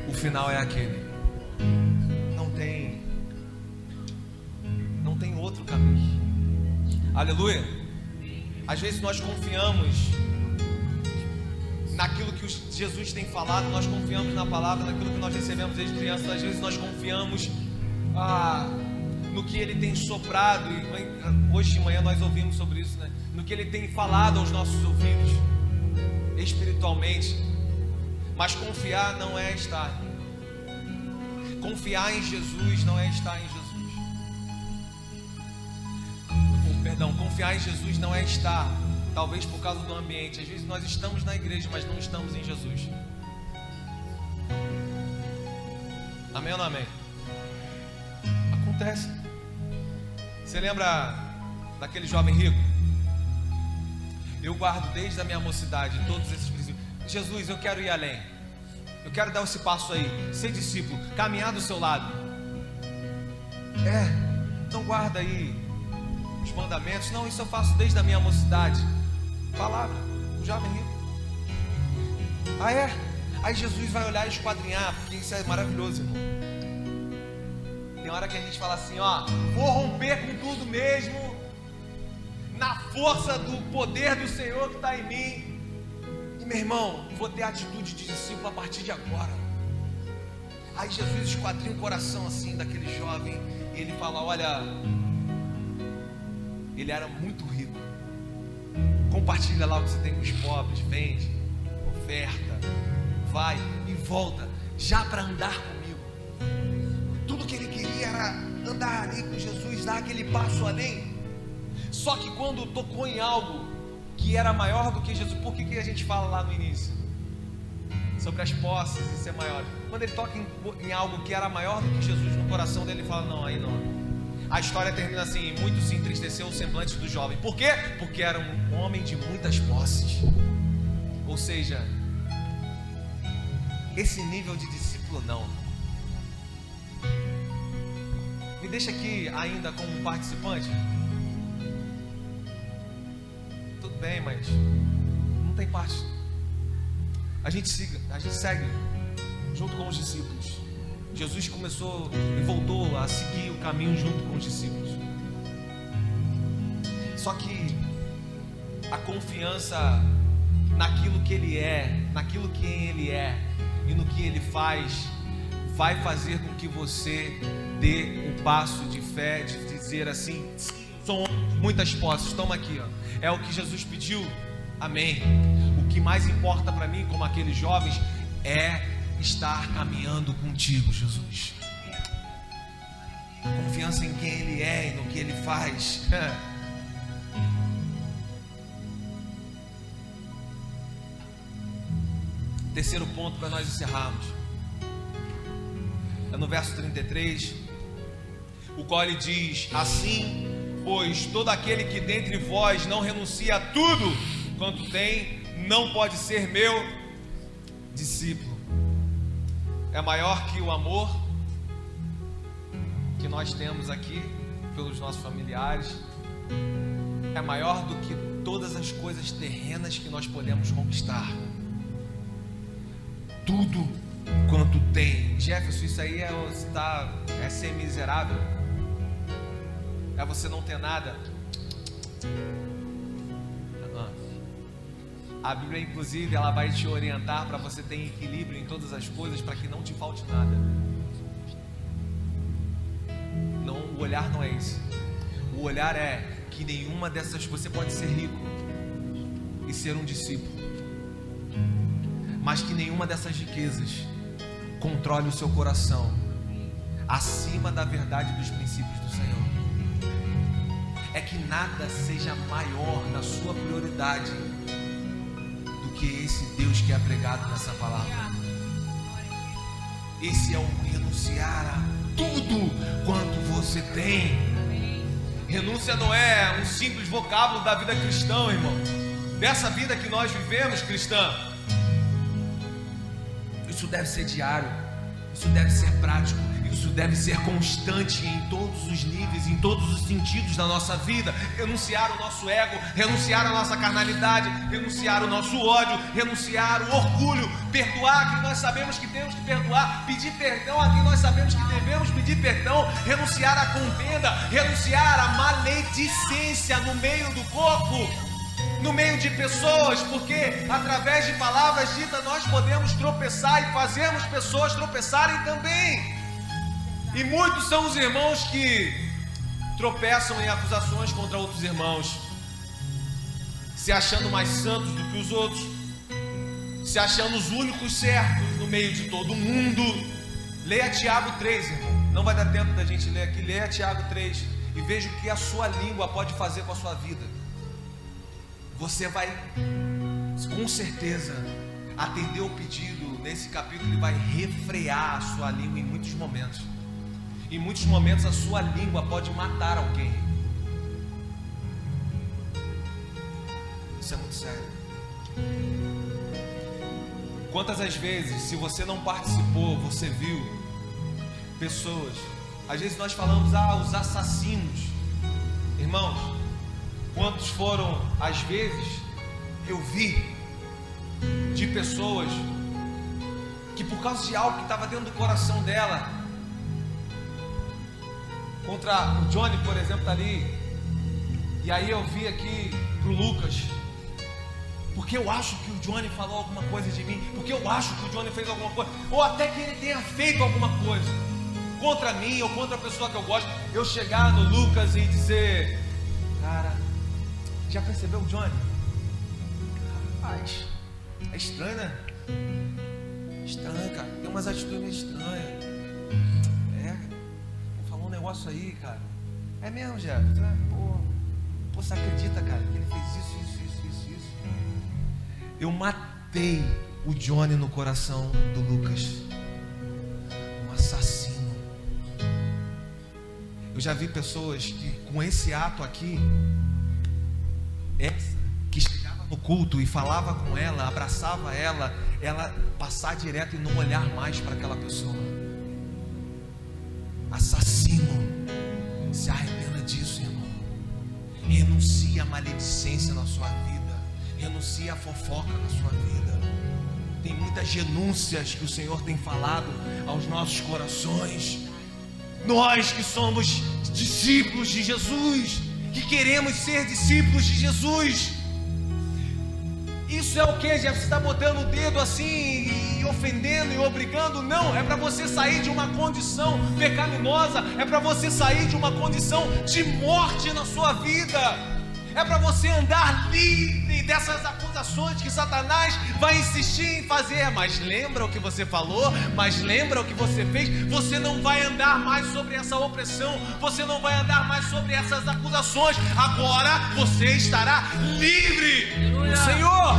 o final é aquele. Não tem outro caminho. Aleluia. Às vezes nós confiamos naquilo que Jesus tem falado, nós confiamos na palavra, naquilo que nós recebemos desde criança. Às vezes nós confiamos no que Ele tem soprado, e hoje de manhã nós ouvimos sobre isso, né? No que Ele tem falado aos nossos ouvidos, espiritualmente. Mas confiar não é estar. Confiar em Jesus não é estar em Jesus. Confiar em Jesus não é estar, talvez por causa do ambiente. Às vezes nós estamos na igreja, mas não estamos em Jesus. Amém ou não amém? Acontece. Você lembra daquele jovem rico? Eu guardo desde a minha mocidade todos esses princípios. Jesus, eu quero ir além. Eu quero dar esse passo aí, ser discípulo, caminhar do seu lado. Não guarda aí os mandamentos. Não, isso eu faço desde a minha mocidade. Palavra, o jovem rico. Aí Jesus vai olhar e esquadrinhar, porque isso é maravilhoso, irmão. Tem hora que a gente fala assim, vou romper com tudo mesmo, na força do poder do Senhor que está em mim. E meu irmão, vou ter atitude de discípulo a partir de agora. Aí Jesus esquadrinha o coração assim daquele jovem, e ele fala, olha, ele era muito rico. Compartilha lá o que você tem com os pobres, vende, oferta, vai e volta, já para andar comigo. Tudo que ele queria era andar ali com Jesus, dar aquele passo além. Só que quando tocou em algo que era maior do que Jesus, por que a gente fala lá no início sobre as posses e ser maior? Quando ele toca em algo que era maior do que Jesus no coração dele, ele fala, não, aí não. A história termina assim, muito se entristeceu o semblante do jovem. Por quê? Porque era um homem de muitas posses. Ou seja, esse nível de discípulo não. Me deixa aqui ainda como um participante. Tudo bem, mas não tem parte. A gente segue junto com os discípulos. Jesus começou e voltou a seguir o caminho junto com os discípulos. Só que a confiança naquilo que Ele é, naquilo que Ele é e no que Ele faz, vai fazer com que você dê o passo de fé, de dizer assim, são muitas posses, toma aqui, é o que Jesus pediu, amém. O que mais importa para mim, como aqueles jovens, é estar caminhando contigo, Jesus. Confiança em quem Ele é e no que Ele faz. Terceiro ponto para nós encerrarmos é no verso 33, o qual ele diz: assim, pois todo aquele que dentre vós não renuncia a tudo quanto tem, não pode ser meu discípulo. É maior que o amor que nós temos aqui pelos nossos familiares, é maior do que todas as coisas terrenas que nós podemos conquistar. Tudo quanto tem. Jefferson, isso aí é ser miserável, é você não ter nada. A Bíblia, inclusive, ela vai te orientar para você ter equilíbrio em todas as coisas, para que não te falte nada. Não, o olhar não é esse. O olhar é que nenhuma dessas, você pode ser rico e ser um discípulo, mas que nenhuma dessas riquezas controle o seu coração acima da verdade dos princípios do Senhor. É que nada seja maior na sua prioridade do que esse Deus que é pregado nessa palavra. Esse é o renunciar a tudo quanto você tem. Renúncia não é um simples vocábulo da vida cristã, irmão. Dessa vida que nós vivemos, cristã. Isso deve ser diário, isso deve ser prático, isso deve ser constante em todos os níveis, em todos os sentidos da nossa vida. Renunciar o nosso ego, renunciar a nossa carnalidade, renunciar o nosso ódio, renunciar o orgulho, perdoar a quem nós sabemos que temos que perdoar, pedir perdão a quem nós sabemos que devemos pedir perdão, renunciar à contenda, renunciar à maledicência no meio do corpo, no meio de pessoas, porque através de palavras ditas nós podemos tropeçar e fazemos pessoas tropeçarem também. E muitos são os irmãos que tropeçam em acusações contra outros irmãos, se achando mais santos do que os outros, se achando os únicos certos no meio de todo mundo. Leia Tiago 3, irmão. Não vai dar tempo da gente ler aqui. Leia Tiago 3 e veja o que a sua língua pode fazer com a sua vida. Você vai, com certeza, atender o pedido. Nesse capítulo ele vai refrear a sua língua em muitos momentos. Em muitos momentos a sua língua pode matar alguém. Isso é muito sério. Quantas as vezes, se você não participou, você viu pessoas Às vezes nós falamos, os assassinos. Irmãos, quantos foram as vezes eu vi de pessoas que por causa de algo que estava dentro do coração dela, contra o Johnny, por exemplo, está ali, e aí eu vi aqui pro Lucas, porque eu acho que o Johnny falou alguma coisa de mim, porque eu acho que o Johnny fez alguma coisa, ou até que ele tenha feito alguma coisa contra mim ou contra a pessoa que eu gosto, eu chegar no Lucas e dizer: cara, já percebeu o Johnny? Rapaz, é estranho, né? Estranho, cara, tem umas atitudes meio estranhas. Falou um negócio aí, cara. É mesmo, Jeff? Pô, você acredita, cara, que ele fez isso. Eu matei o Johnny no coração do Lucas. Um assassino. Eu já vi pessoas que com esse ato aqui, que chegava no culto e falava com ela, abraçava ela passar direto e não olhar mais para aquela pessoa. Assassino. Se arrependa disso, irmão. Renuncia à maledicência na sua vida. Renuncia à fofoca na sua vida. Tem muitas renúncias que o Senhor tem falado aos nossos corações. Nós que somos discípulos de Jesus, que queremos ser discípulos de Jesus. Isso é o que, Jeff? Você está botando o dedo assim e ofendendo e obrigando? Não, é para você sair de uma condição pecaminosa, é para você sair de uma condição de morte na sua vida. É para você andar livre dessas acusações que Satanás vai insistir em fazer. Mas lembra o que você falou? Mas lembra o que você fez? Você não vai andar mais sobre essa opressão. Você não vai andar mais sobre essas acusações. Agora você estará livre no Senhor.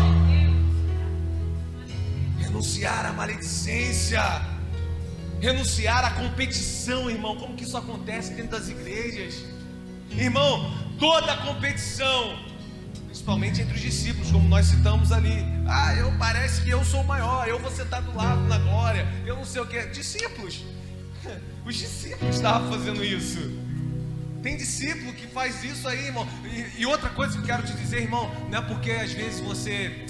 Renunciar à maledicência. Renunciar à competição, irmão. Como que isso acontece dentro das igrejas? Irmão, toda competição, principalmente entre os discípulos, como nós citamos ali. Parece que eu sou maior, eu vou sentar do lado na glória, eu não sei o que. Discípulos, os discípulos estavam fazendo isso. Tem discípulo que faz isso aí, irmão. E outra coisa que eu quero te dizer, irmão, não é porque às vezes você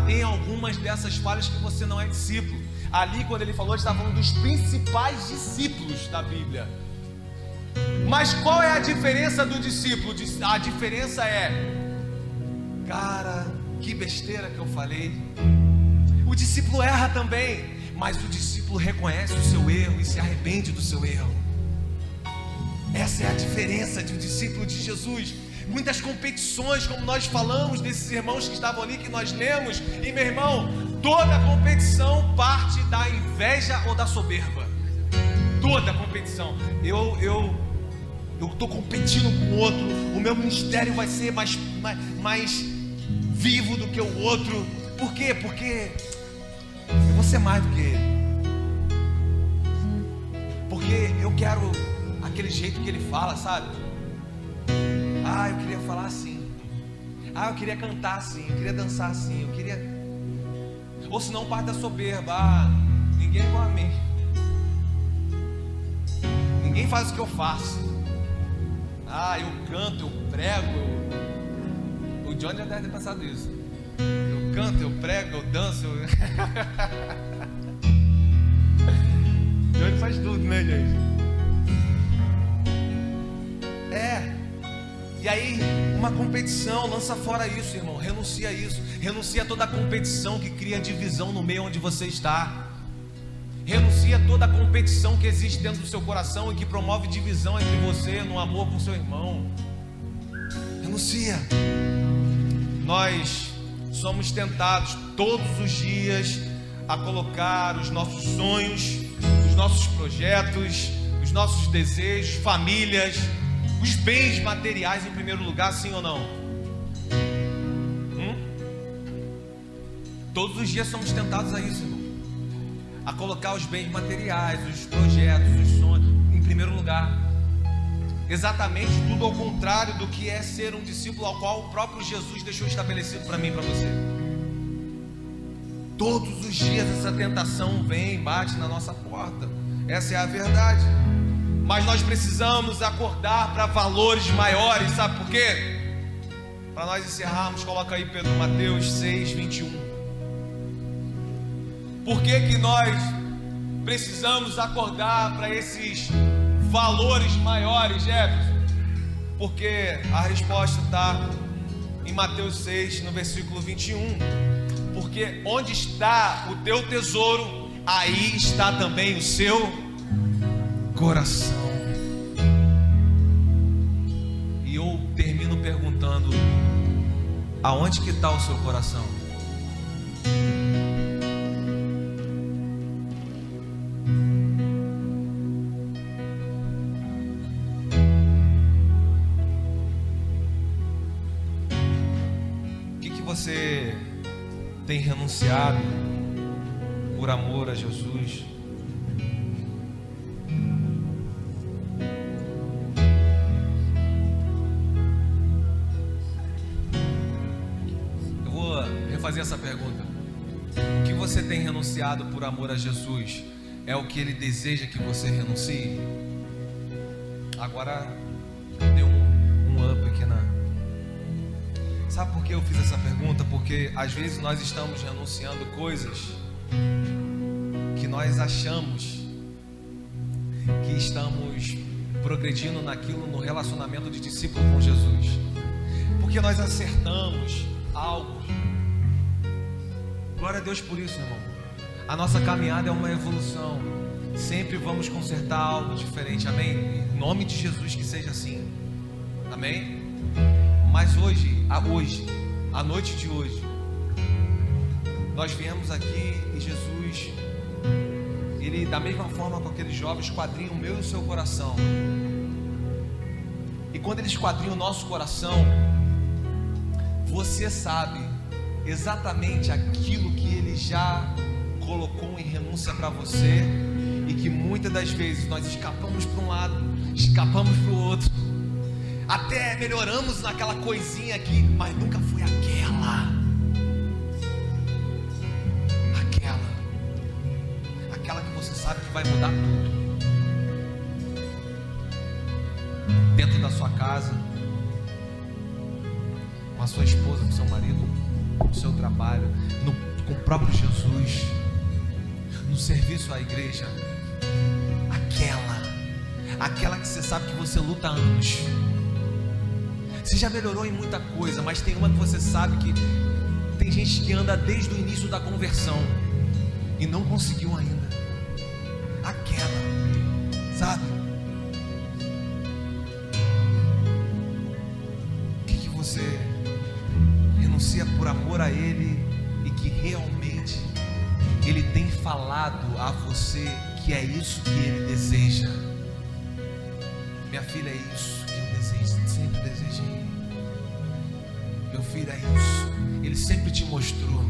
tem algumas dessas falhas que você não é discípulo. Ali, quando ele falou, ele estava falando dos principais discípulos da Bíblia. Mas qual é a diferença do discípulo? A diferença é: cara, que besteira que eu falei. O discípulo erra também, mas o discípulo reconhece o seu erro e se arrepende do seu erro. Essa é a diferença de um discípulo de Jesus. Muitas competições, como nós falamos desses irmãos que estavam ali, que nós lemos. E meu irmão, toda competição parte da inveja ou da soberba. Toda competição. Eu estou competindo com o outro, o meu ministério vai ser mais vivo do que o outro. Por quê? Porque eu vou ser mais do que ele. Porque eu quero aquele jeito que ele fala, sabe? Eu queria falar assim. Eu queria cantar assim, eu queria dançar assim, eu queria... Ou senão parte da soberba. Ninguém é igual a mim. Ninguém faz o que eu faço. Eu canto, eu prego. O Johnny já deve ter pensado isso. Eu canto, eu prego, eu danço. Johnny faz tudo, né, gente? E aí, uma competição, lança fora isso, irmão. Renuncia a isso. Renuncia a toda a competição que cria divisão no meio onde você está. Renuncia a toda a competição que existe dentro do seu coração e que promove divisão entre você no amor por seu irmão. Renuncia. Nós somos tentados todos os dias a colocar os nossos sonhos, os nossos projetos, os nossos desejos, famílias, os bens materiais em primeiro lugar, sim ou não? Todos os dias somos tentados a isso, irmão. A colocar os bens materiais, os projetos, os sonhos em primeiro lugar. Exatamente tudo ao contrário do que é ser um discípulo ao qual o próprio Jesus deixou estabelecido para mim e para você. Todos os dias essa tentação vem, bate na nossa porta. Essa é a verdade. Mas nós precisamos acordar para valores maiores, sabe por quê? Para nós encerrarmos, coloca aí Pedro, Mateus 6, 21. Por que nós precisamos acordar para esses valores maiores, Jefferson? Porque a resposta está em Mateus 6, no versículo 21. Porque onde está o teu tesouro, aí está também o seu coração. E eu termino perguntando: aonde que está o seu coração? O que você tem renunciado por amor a Jesus? Fazer essa pergunta: o que você tem renunciado por amor a Jesus é o que Ele deseja que você renuncie? Agora deu um up aqui na... Sabe por que eu fiz essa pergunta? Porque às vezes nós estamos renunciando coisas que nós achamos que estamos progredindo naquilo, no relacionamento de discípulo com Jesus, porque nós acertamos algo. Glória a Deus por isso, irmão. A nossa caminhada é uma evolução. Sempre vamos consertar algo diferente, amém? Em nome de Jesus que seja assim, amém? Mas hoje, a noite de hoje, nós viemos aqui e Jesus, Ele, da mesma forma com aqueles jovens, esquadrinha o meu e o seu coração. E quando Ele esquadrinha o nosso coração, você sabe exatamente aquilo que Ele já colocou em renúncia para você, e que muitas das vezes nós escapamos para um lado, escapamos para o outro, até melhoramos naquela coisinha aqui, mas nunca foi aquela que você sabe que vai mudar tudo dentro da sua casa, com a sua esposa, com o seu marido, no seu trabalho, com o próprio Jesus, no serviço à igreja, aquela que você sabe que você luta há anos. Você já melhorou em muita coisa, mas tem uma que você sabe que tem gente que anda desde o início da conversão e não conseguiu ainda. Sabe? O que você renuncia por amor a Ele e que realmente Ele tem falado a você que é isso que Ele deseja? Minha filha, é isso que eu desejo, sempre desejei. Meu filho, é isso. Ele sempre te mostrou.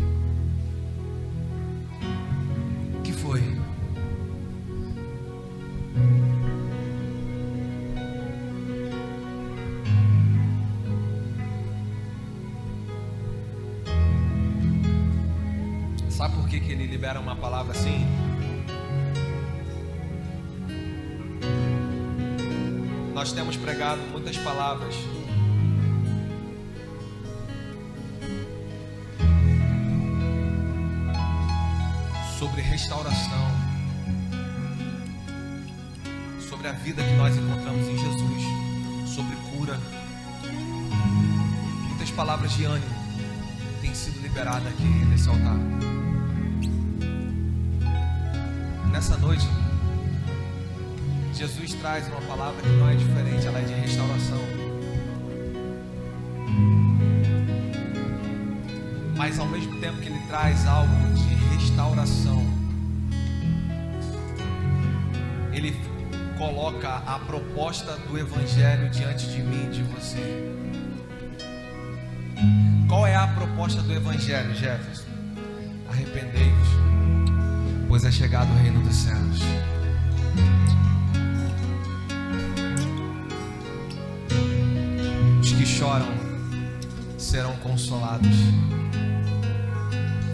O que foi? Sabe por que Ele libera uma palavra assim? Nós temos pregado muitas palavras sobre restauração, sobre a vida que nós encontramos em Jesus, sobre cura. Muitas palavras de ânimo têm sido liberadas aqui nesse altar. Nessa noite, Jesus traz uma palavra que não é diferente, ela é de restauração. Mas ao mesmo tempo que Ele traz algo de restauração, Ele coloca a proposta do Evangelho diante de mim e de você. Qual é a proposta do Evangelho, Jefferson? Arrependei-vos, pois é chegado o reino dos céus. Choram serão consolados.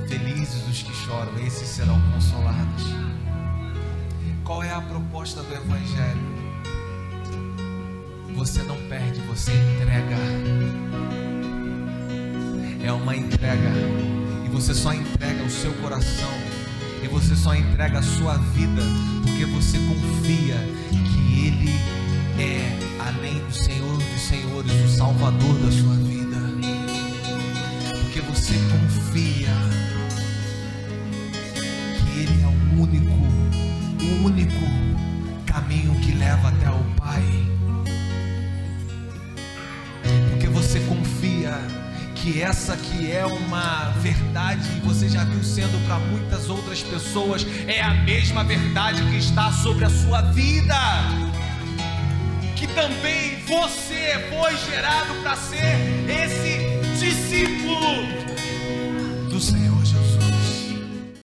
Felizes os que choram, esses serão consolados. Qual é a proposta do Evangelho? você não perde, você entrega. É uma entrega, e você só entrega o seu coração, e você só entrega a sua vida, porque você confia que Ele é, além do Senhor dos Senhores, o Salvador da sua vida, porque você confia que Ele é o único caminho que leva até o Pai, porque você confia que essa que é uma verdade, e você já viu sendo para muitas outras pessoas, é a mesma verdade que está sobre a sua vida, que também você foi gerado para ser esse discípulo do Senhor.